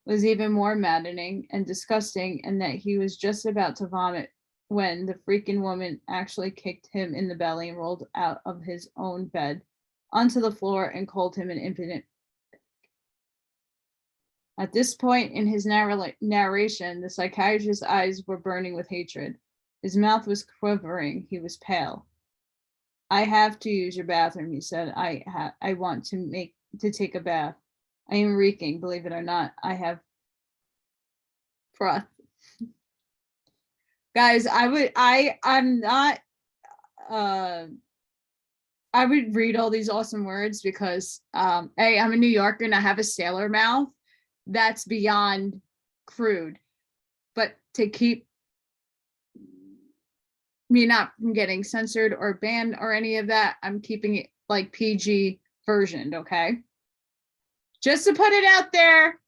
was even more maddening and disgusting and that he was just about to vomit when the freaking woman actually kicked him in the belly and rolled out of his own bed onto the floor and called him an impotent. At this point in his narration, the psychiatrist's eyes were burning with hatred. His mouth was quivering. He was pale. I have to use your bathroom, he said. I want to take a bath. I am reeking, believe it or not. I have froth. Guys, I would read all these awesome words because hey, I'm a New Yorker and I have a sailor mouth. That's beyond crude. But to keep me not from getting censored or banned or any of that, I'm keeping it like PG versioned, okay? Just to put it out there.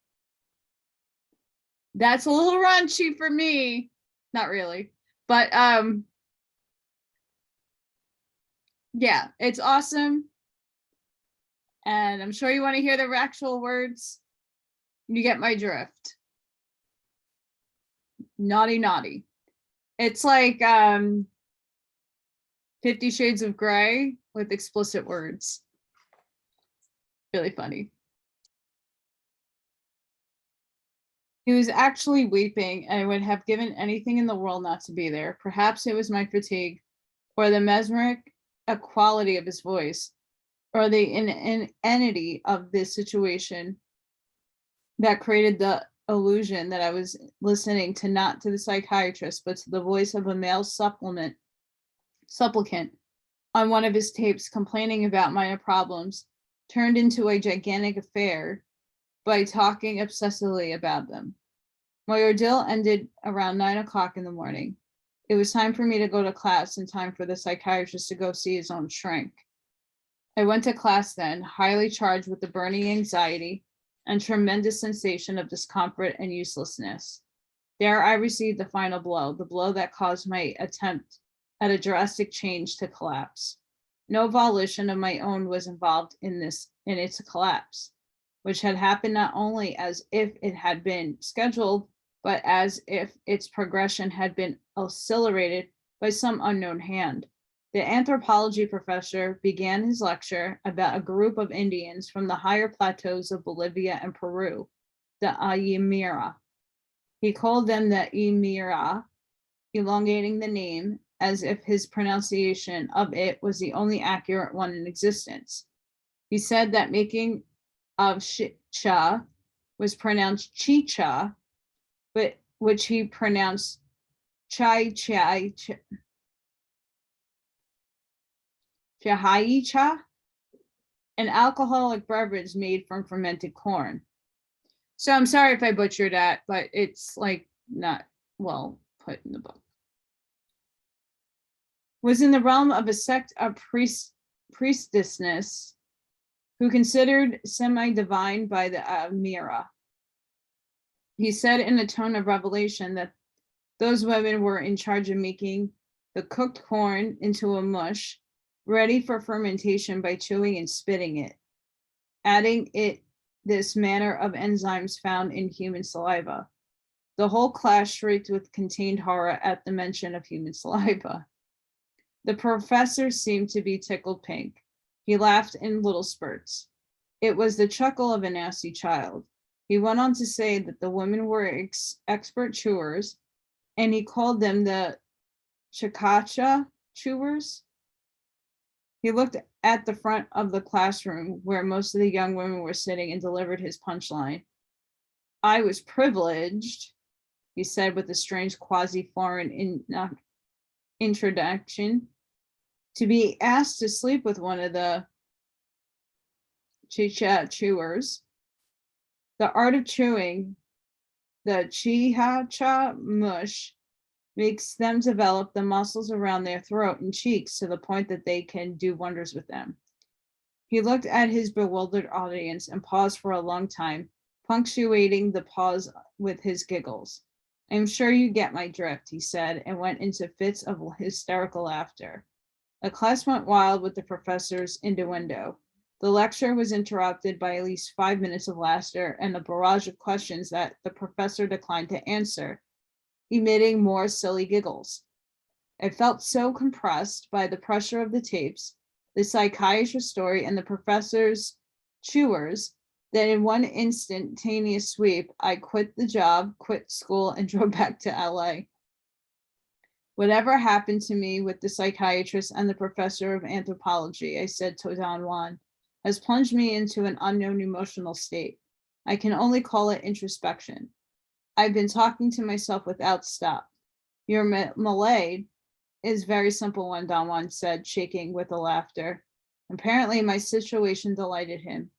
That's a little raunchy for me. Not really, but yeah, it's awesome. And I'm sure you want to hear the actual words. You get my drift. Naughty, naughty. It's like 50 Shades of Grey with explicit words. Really funny. He was actually weeping, and I would have given anything in the world not to be there. Perhaps it was my fatigue, or the mesmeric quality of his voice, or the inanity of this situation that created the illusion that I was listening to not to the psychiatrist, but to the voice of a male supplicant on one of his tapes complaining about minor problems turned into a gigantic affair by talking obsessively about them. My ordeal ended around 9 o'clock in the morning. It was time for me to go to class and time for the psychiatrist to go see his own shrink. I went to class then, highly charged with the burning anxiety and tremendous sensation of discomfort and uselessness. There I received the final blow, the blow that caused my attempt at a drastic change to collapse. No volition of my own was involved in its collapse, which had happened not only as if it had been scheduled, but as if its progression had been accelerated by some unknown hand. The anthropology professor began his lecture about a group of Indians from the higher plateaus of Bolivia and Peru, the Aymara. He called them the Aymara, elongating the name as if his pronunciation of it was the only accurate one in existence. He said that making of Chicha was pronounced Chicha, but which he pronounced Chai, an alcoholic beverage made from fermented corn. So I'm sorry if I butchered that, but it's like not well put in the book. Was in the realm of a sect of priestessness who considered semi-divine by the Mira. He said in a tone of revelation that those women were in charge of making the cooked corn into a mush ready for fermentation by chewing and spitting it, adding it this manner of enzymes found in human saliva. The whole class shrieked with contained horror at the mention of human saliva. The professor seemed to be tickled pink. He laughed in little spurts. It was the chuckle of a nasty child. He went on to say that the women were expert chewers, and he called them the Chakacha chewers. He looked at the front of the classroom where most of the young women were sitting and delivered his punchline. I was privileged, he said with a strange quasi-foreign introduction, to be asked to sleep with one of the chicha chewers. The art of chewing, the chihacha mush, makes them develop the muscles around their throat and cheeks to the point that they can do wonders with them. He looked at his bewildered audience and paused for a long time, punctuating the pause with his giggles. I'm sure you get my drift, he said, and went into fits of hysterical laughter. The class went wild with the professor's innuendo. The lecture was interrupted by at least 5 minutes of laughter and a barrage of questions that the professor declined to answer, emitting more silly giggles. I felt so compressed by the pressure of the tapes, the psychiatrist's story, and the professor's chewers that in one instantaneous sweep, I quit the job, quit school, and drove back to LA. Whatever happened to me with the psychiatrist and the professor of anthropology, I said to Don Juan, has plunged me into an unknown emotional state. I can only call it introspection. I've been talking to myself without stop. Your Malay is a very simple one, Don Juan said, shaking with a laughter. Apparently, my situation delighted him.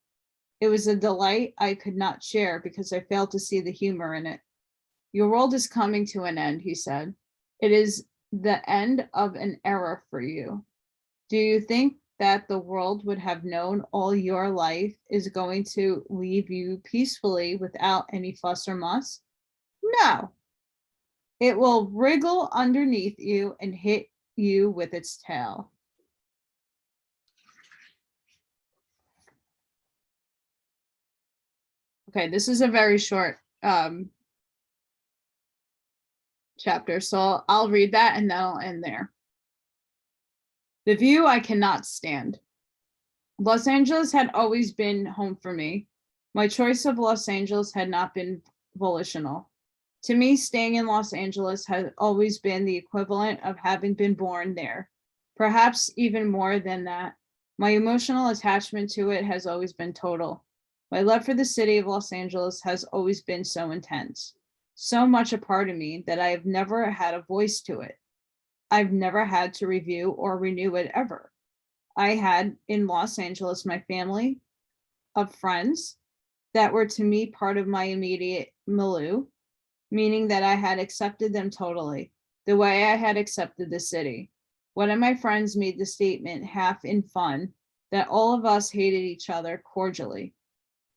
It was a delight I could not share because I failed to see the humor in it. Your world is coming to an end, he said. It is the end of an era for you. Do you think that the world would have known all your life is going to leave you peacefully without any fuss or muss? No. It will wriggle underneath you and hit you with its tail. Okay, this is a very short chapter, so I'll read that and then I'll end there. The view I cannot stand. Los Angeles had always been home for me. My choice of Los Angeles had not been volitional. To me, staying in Los Angeles had always been the equivalent of having been born there, perhaps even more than that. My emotional attachment to it has always been total. My love for the city of Los Angeles has always been so intense, so much a part of me that I have never had a voice to it. I've never had to review or renew it ever. I had in Los Angeles my family of friends that were to me part of my immediate milieu, meaning that I had accepted them totally, the way I had accepted the city. One of my friends made the statement, half in fun, that all of us hated each other cordially.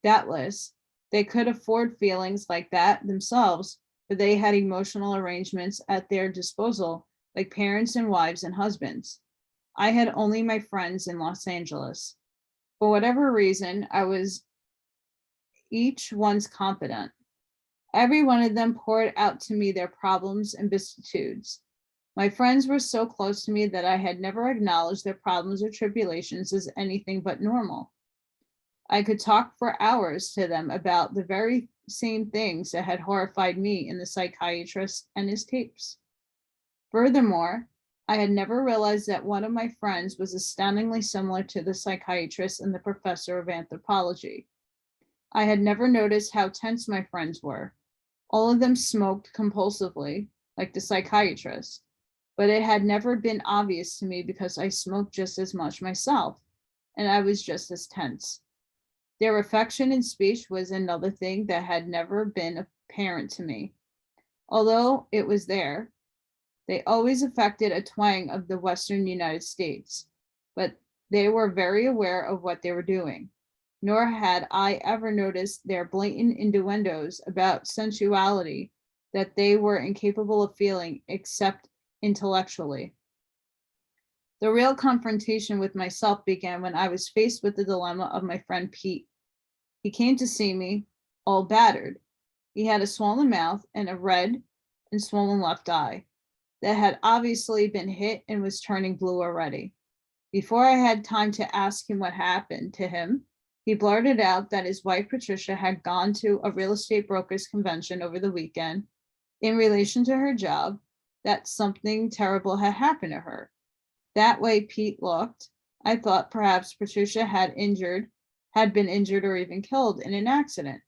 Doubtless, they could afford feelings like that themselves, but they had emotional arrangements at their disposal, like parents and wives and husbands. I had only my friends in Los Angeles. For whatever reason, I was each one's confidant. Every one of them poured out to me their problems and vicissitudes. My friends were so close to me that I had never acknowledged their problems or tribulations as anything but normal. I could talk for hours to them about the very same things that had horrified me in the psychiatrist and his tapes. Furthermore, I had never realized that one of my friends was astoundingly similar to the psychiatrist and the professor of anthropology. I had never noticed how tense my friends were. All of them smoked compulsively, like the psychiatrist, but it had never been obvious to me because I smoked just as much myself, and I was just as tense. Their affection and speech was another thing that had never been apparent to me. Although it was there, they always affected a twang of the Western United States, but they were very aware of what they were doing. Nor had I ever noticed their blatant innuendos about sensuality that they were incapable of feeling except intellectually. The real confrontation with myself began when I was faced with the dilemma of my friend Pete. He came to see me, all battered. He had a swollen mouth and a red and swollen left eye that had obviously been hit and was turning blue already. Before I had time to ask him what happened to him, he blurted out that his wife Patricia had gone to a real estate brokers convention over the weekend in relation to her job, that something terrible had happened to her. That way Pete looked. I thought perhaps Patricia had been injured or even killed in an accident.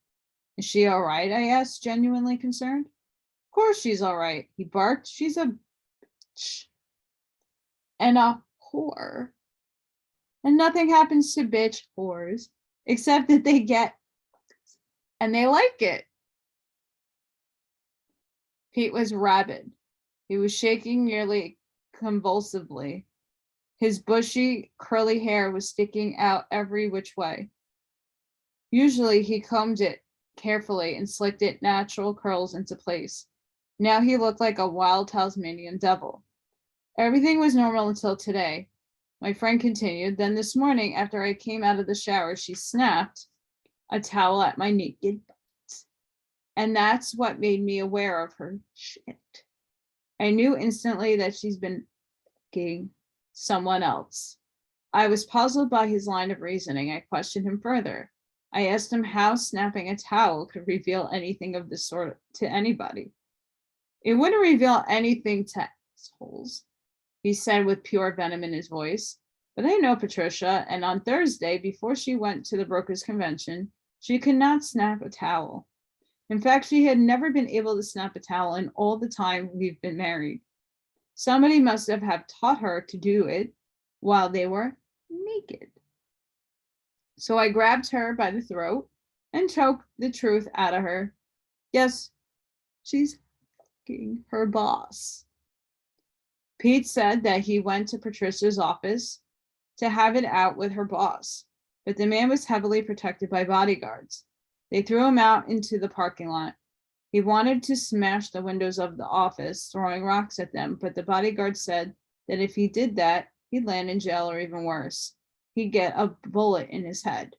Is she all right? I asked, genuinely concerned. Of course she's all right, he barked. She's a bitch and a whore. And nothing happens to bitch whores except that they get and they like it. Pete was rabid. He was shaking nearly convulsively. His bushy, curly hair was sticking out every which way. Usually he combed it carefully and slicked it natural curls into place. Now he looked like a wild Tasmanian devil. Everything was normal until today. My friend continued. Then this morning, after I came out of the shower, she snapped a towel at my naked butt. And that's what made me aware of her shit. I knew instantly that she's been fucking someone else. I was puzzled by his line of reasoning. I questioned him further. I asked him how snapping a towel could reveal anything of this sort to anybody. It wouldn't reveal anything to assholes, he said with pure venom in his voice. But I know Patricia, and on Thursday, before she went to the brokers' convention, she could not snap a towel. In fact, she had never been able to snap a towel in all the time we've been married. Somebody must have taught her to do it while they were naked. So I grabbed her by the throat and choked the truth out of her. Yes, she's fucking her boss. Pete said that he went to Patricia's office to have it out with her boss, but the man was heavily protected by bodyguards. They threw him out into the parking lot. He wanted to smash the windows of the office, throwing rocks at them, but the bodyguard said that if he did that, he'd land in jail or even worse. He'd get a bullet in his head.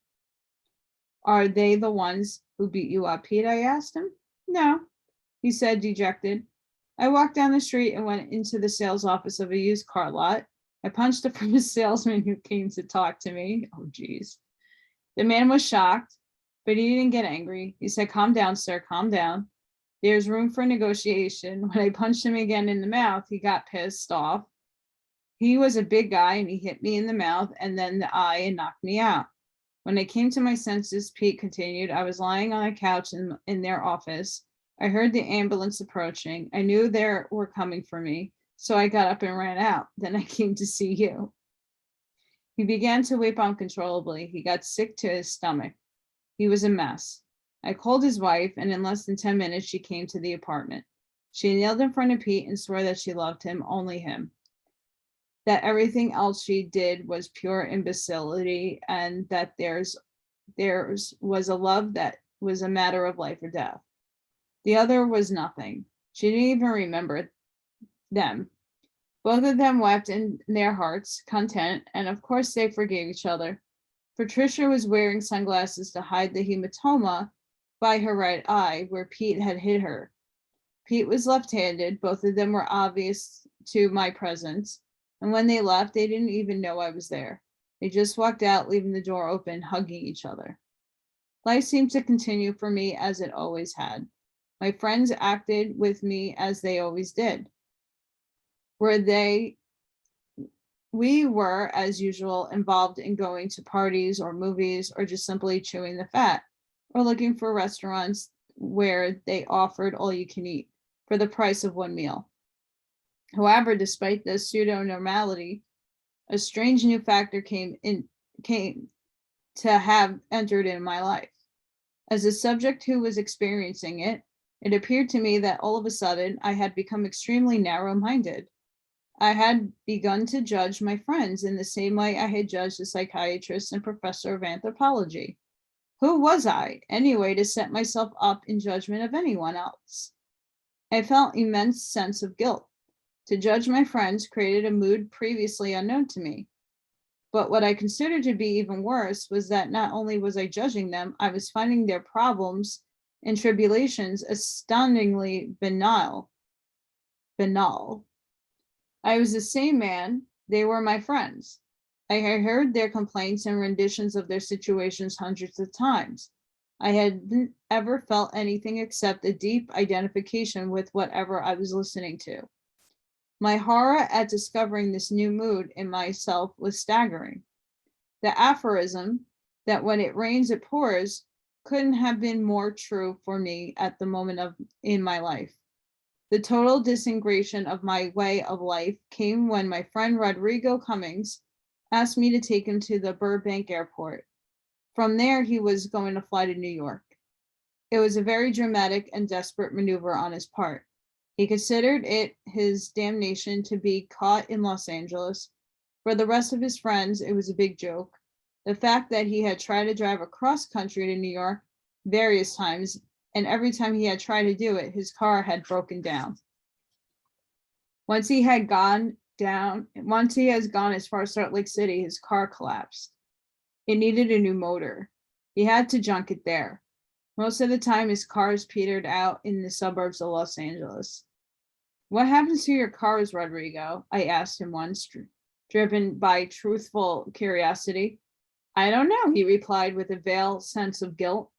Are they the ones who beat you up, Pete? I asked him. No, he said, dejected. I walked down the street and went into the sales office of a used car lot. I punched a salesman who came to talk to me. Oh, geez. The man was shocked, but he didn't get angry. He said, "Calm down, sir, calm down. There's room for negotiation." When I punched him again in the mouth, he got pissed off. He was a big guy and he hit me in the mouth and then the eye and knocked me out. When I came to my senses, Pete continued, I was lying on a couch in their office. I heard the ambulance approaching. I knew they were coming for me, so I got up and ran out. Then I came to see you. He began to weep uncontrollably. He got sick to his stomach. He was a mess. I called his wife, and in less than 10 minutes, she came to the apartment. She kneeled in front of Pete and swore that she loved him, only him. That everything else she did was pure imbecility, and that theirs was a love that was a matter of life or death. The other was nothing. She didn't even remember them. Both of them wept in their hearts, content, and of course they forgave each other. Patricia was wearing sunglasses to hide the hematoma by her right eye where Pete had hit her. Pete was left-handed. Both of them were obvious to my presence. And when they left, they didn't even know I was there. They just walked out, leaving the door open, hugging each other. Life seemed to continue for me as it always had. My friends acted with me as they always did. We were, as usual, involved in going to parties or movies or just simply chewing the fat or looking for restaurants where they offered all you can eat for the price of one meal. However, despite this pseudo-normality, a strange new factor came to have entered in my life. As a subject who was experiencing it, it appeared to me that all of a sudden I had become extremely narrow-minded. I had begun to judge my friends in the same way I had judged a psychiatrist and professor of anthropology. Who was I, anyway, to set myself up in judgment of anyone else? I felt immense sense of guilt. To judge my friends created a mood previously unknown to me. But what I considered to be even worse was that not only was I judging them, I was finding their problems and tribulations astoundingly banal. I was the same man. They were my friends. I had heard their complaints and renditions of their situations hundreds of times. I hadn't ever felt anything except a deep identification with whatever I was listening to. My horror at discovering this new mood in myself was staggering. The aphorism that when it rains, it pours couldn't have been more true for me at the moment in my life. The total disintegration of my way of life came when my friend Rodrigo Cummings asked me to take him to the Burbank airport. From there, he was going to fly to New York. It was a very dramatic and desperate maneuver on his part. He considered it his damnation to be caught in Los Angeles. For the rest of his friends, it was a big joke. The fact that he had tried to drive across country to New York various times, and every time he had tried to do it, his car had broken down. Once he has gone as far as Salt Lake City, his car collapsed. It needed a new motor. He had to junk it there. Most of the time, his cars petered out in the suburbs of Los Angeles. What happens to your cars, Rodrigo? I asked him once, driven by truthful curiosity. I don't know, he replied with a veiled sense of guilt.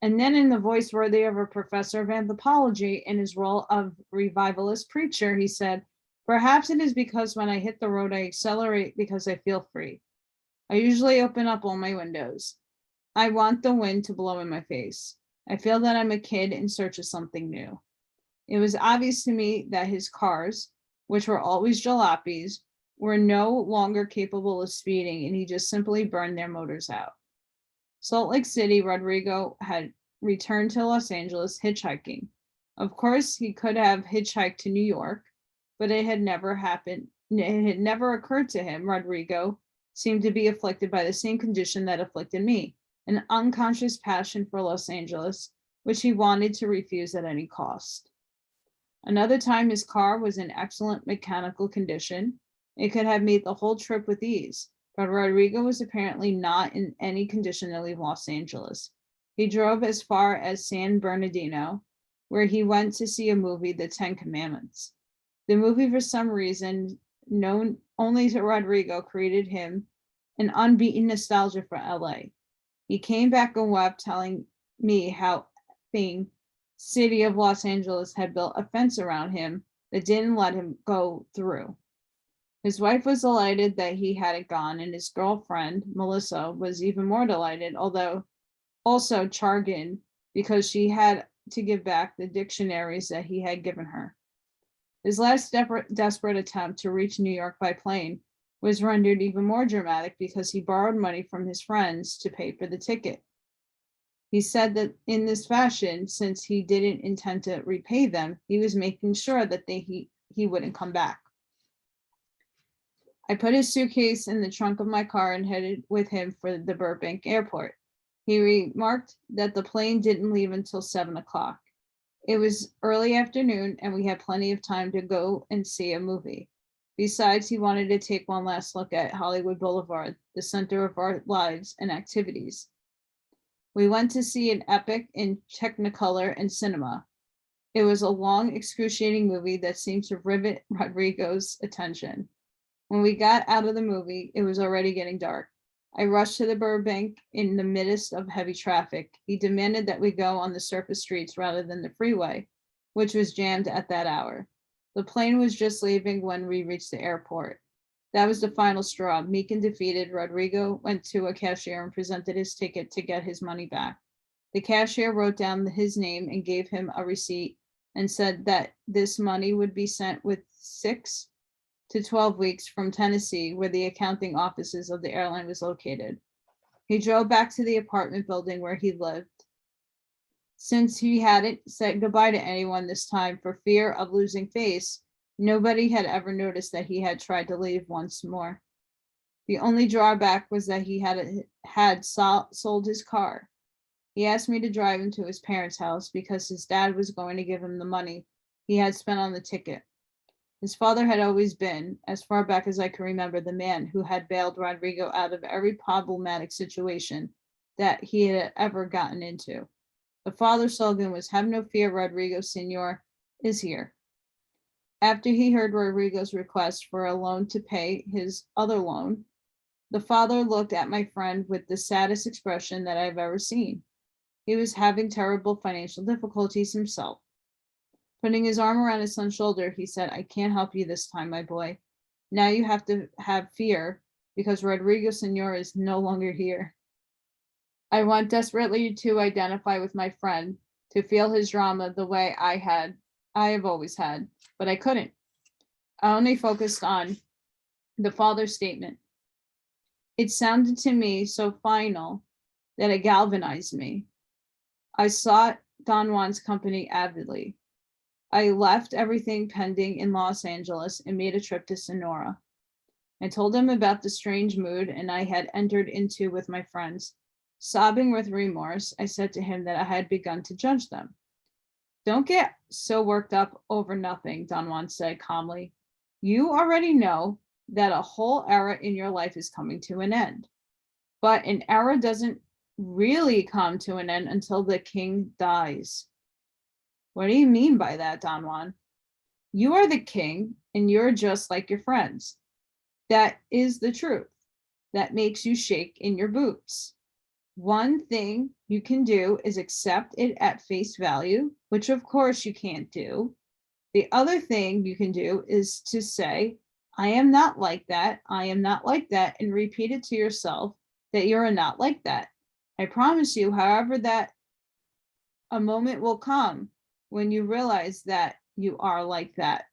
And then in the voice worthy of a professor of anthropology in his role of revivalist preacher, he said, perhaps it is because when I hit the road, I accelerate because I feel free. I usually open up all my windows. I want the wind to blow in my face. I feel that I'm a kid in search of something new. It was obvious to me that his cars, which were always jalopies, were no longer capable of speeding, and he just simply burned their motors out. Salt Lake City, Rodrigo had returned to Los Angeles hitchhiking. Of course, he could have hitchhiked to New York, but it had never happened. It had never occurred to him. Rodrigo seemed to be afflicted by the same condition that afflicted me, an unconscious passion for Los Angeles, which he wanted to refuse at any cost. Another time, his car was in excellent mechanical condition. It could have made the whole trip with ease, but Rodrigo was apparently not in any condition to leave Los Angeles. He drove as far as San Bernardino, where he went to see a movie, The 10 Commandments. The movie, for some reason, known only to Rodrigo, created him an unbeaten nostalgia for LA. He came back and wept, telling me how the city of Los Angeles had built a fence around him that didn't let him go through. His wife was delighted that he hadn't gone, and his girlfriend, Melissa, was even more delighted, although also chagrined because she had to give back the dictionaries that he had given her. His last desperate attempt to reach New York by plane was rendered even more dramatic because he borrowed money from his friends to pay for the ticket. He said that in this fashion, since he didn't intend to repay them, he was making sure that he wouldn't come back. I put his suitcase in the trunk of my car and headed with him for the Burbank airport. He remarked that the plane didn't leave until 7 o'clock. It was early afternoon and we had plenty of time to go and see a movie. Besides, he wanted to take one last look at Hollywood Boulevard, the center of our lives and activities. We went to see an epic in Technicolor and cinema. It was a long, excruciating movie that seemed to rivet Rodrigo's attention. When we got out of the movie, it was already getting dark. I rushed to the Burbank in the midst of heavy traffic. He demanded that we go on the surface streets rather than the freeway, which was jammed at that hour. The plane was just leaving when we reached the airport. That was the final straw. Meek and defeated, Rodrigo went to a cashier and presented his ticket to get his money back. The cashier wrote down his name and gave him a receipt and said that this money would be sent with 6 to 12 weeks from Tennessee, where the accounting offices of the airline was located. He drove back to the apartment building where he lived. Since he hadn't said goodbye to anyone this time for fear of losing face, nobody had ever noticed that he had tried to leave once more. The only drawback was that he had sold his car. He asked me to drive him to his parents' house because his dad was going to give him the money he had spent on the ticket. His father had always been, as far back as I can remember, the man who had bailed Rodrigo out of every problematic situation that he had ever gotten into. The father's slogan was, "Have no fear, Rodrigo Sr. is here." After he heard Rodrigo's request for a loan to pay his other loan, the father looked at my friend with the saddest expression that I've ever seen. He was having terrible financial difficulties himself. Putting his arm around his son's shoulder, he said, "I can't help you this time, my boy. Now you have to have fear because Rodrigo Sr. is no longer here." I want desperately to identify with my friend, to feel his drama the way I have always had, but I couldn't. I only focused on the father's statement. It sounded to me so final that it galvanized me. I sought Don Juan's company avidly. I left everything pending in Los Angeles and made a trip to Sonora. I told him about the strange mood and I had entered into with my friends. Sobbing with remorse, I said to him that I had begun to judge them. "Don't get so worked up over nothing," Don Juan said calmly. "You already know that a whole era in your life is coming to an end. But an era doesn't really come to an end until the king dies." "What do you mean by that, Don Juan?" "You are the king and you're just like your friends. That is the truth. That makes you shake in your boots. One thing you can do is accept it at face value, which of course you can't do. The other thing you can do is to say, I am not like that, I am not like that, and repeat it to yourself that you're not like that. I promise you, however, that a moment will come when you realize that you are like that."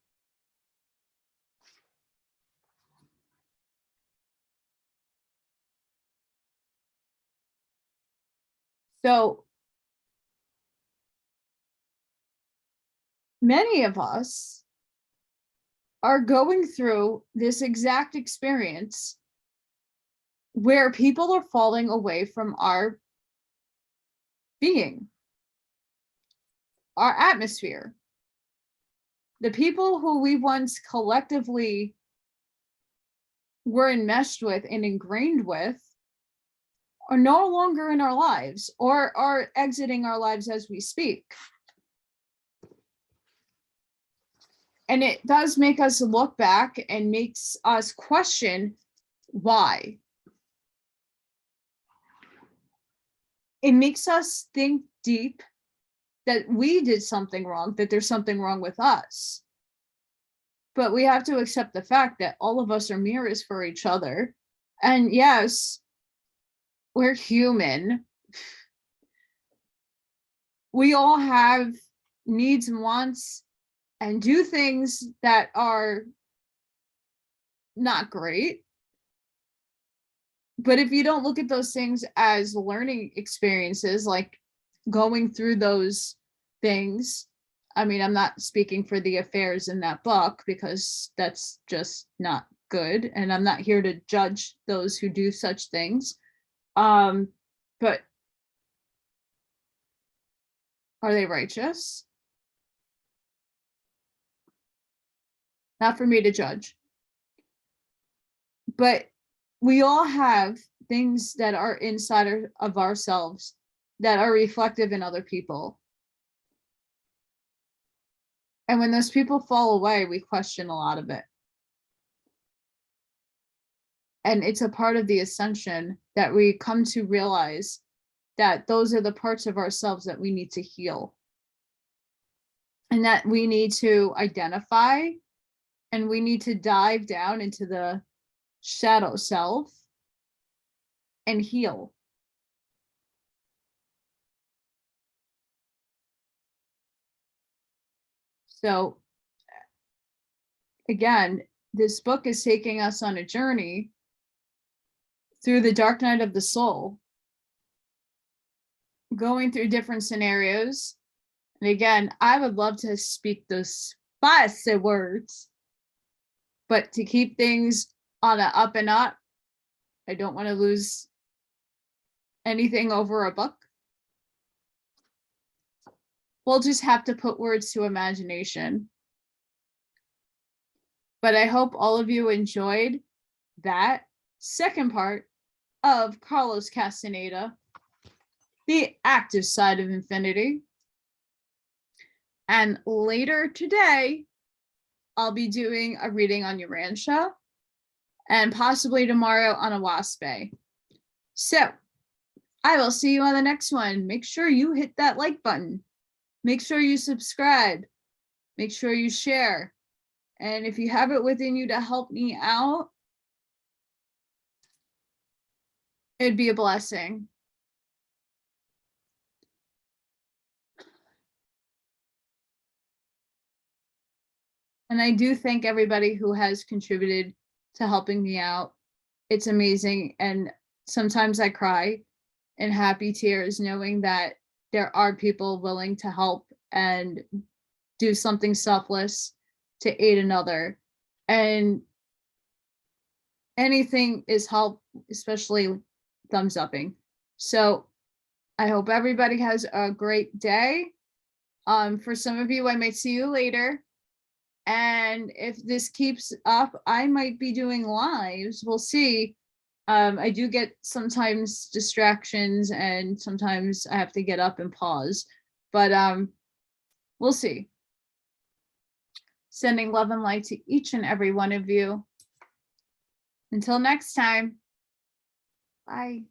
So many of us are going through this exact experience where people are falling away from our being, our atmosphere. The people who we once collectively were enmeshed with and ingrained with are no longer in our lives or are exiting our lives as we speak. And it does make us look back and makes us question why. It makes us think deep that we did something wrong, that there's something wrong with us. But we have to accept the fact that all of us are mirrors for each other. And yes, we're human. We all have needs and wants and do things that are not great. But if you don't look at those things as learning experiences, like going through those things, I mean, I'm not speaking for the affairs in that book because that's just not good. And I'm not here to judge those who do such things. But are they righteous? Not for me to judge. But we all have things that are inside of ourselves that are reflective in other people. And when those people fall away, we question a lot of it. And it's a part of the ascension that we come to realize that those are the parts of ourselves that we need to heal. And that we need to identify, and we need to dive down into the shadow self and heal. So again, this book is taking us on a journey through the dark night of the soul, going through different scenarios. And again, I would love to speak those spicy words, but to keep things on an up and up, I don't want to lose anything over a book. We'll just have to put words to imagination. But I hope all of you enjoyed that second part of Carlos Castaneda, The Active Side of Infinity. And later today, I'll be doing a reading on Urantia, and possibly tomorrow on a wasp. So I will see you on the next one. Make sure you hit that like button. Make sure you subscribe. Make sure you share. And if you have it within you to help me out, it'd be a blessing. And I do thank everybody who has contributed to helping me out. It's amazing. And sometimes I cry in happy tears knowing that there are people willing to help and do something selfless to aid another. And anything is help, especially thumbs upping. So I hope everybody has a great day. For some of you, I might see you later. And if this keeps up, I might be doing lives. We'll see. I do get sometimes distractions and sometimes I have to get up and pause, but we'll see. Sending love and light to each and every one of you. Until next time, bye.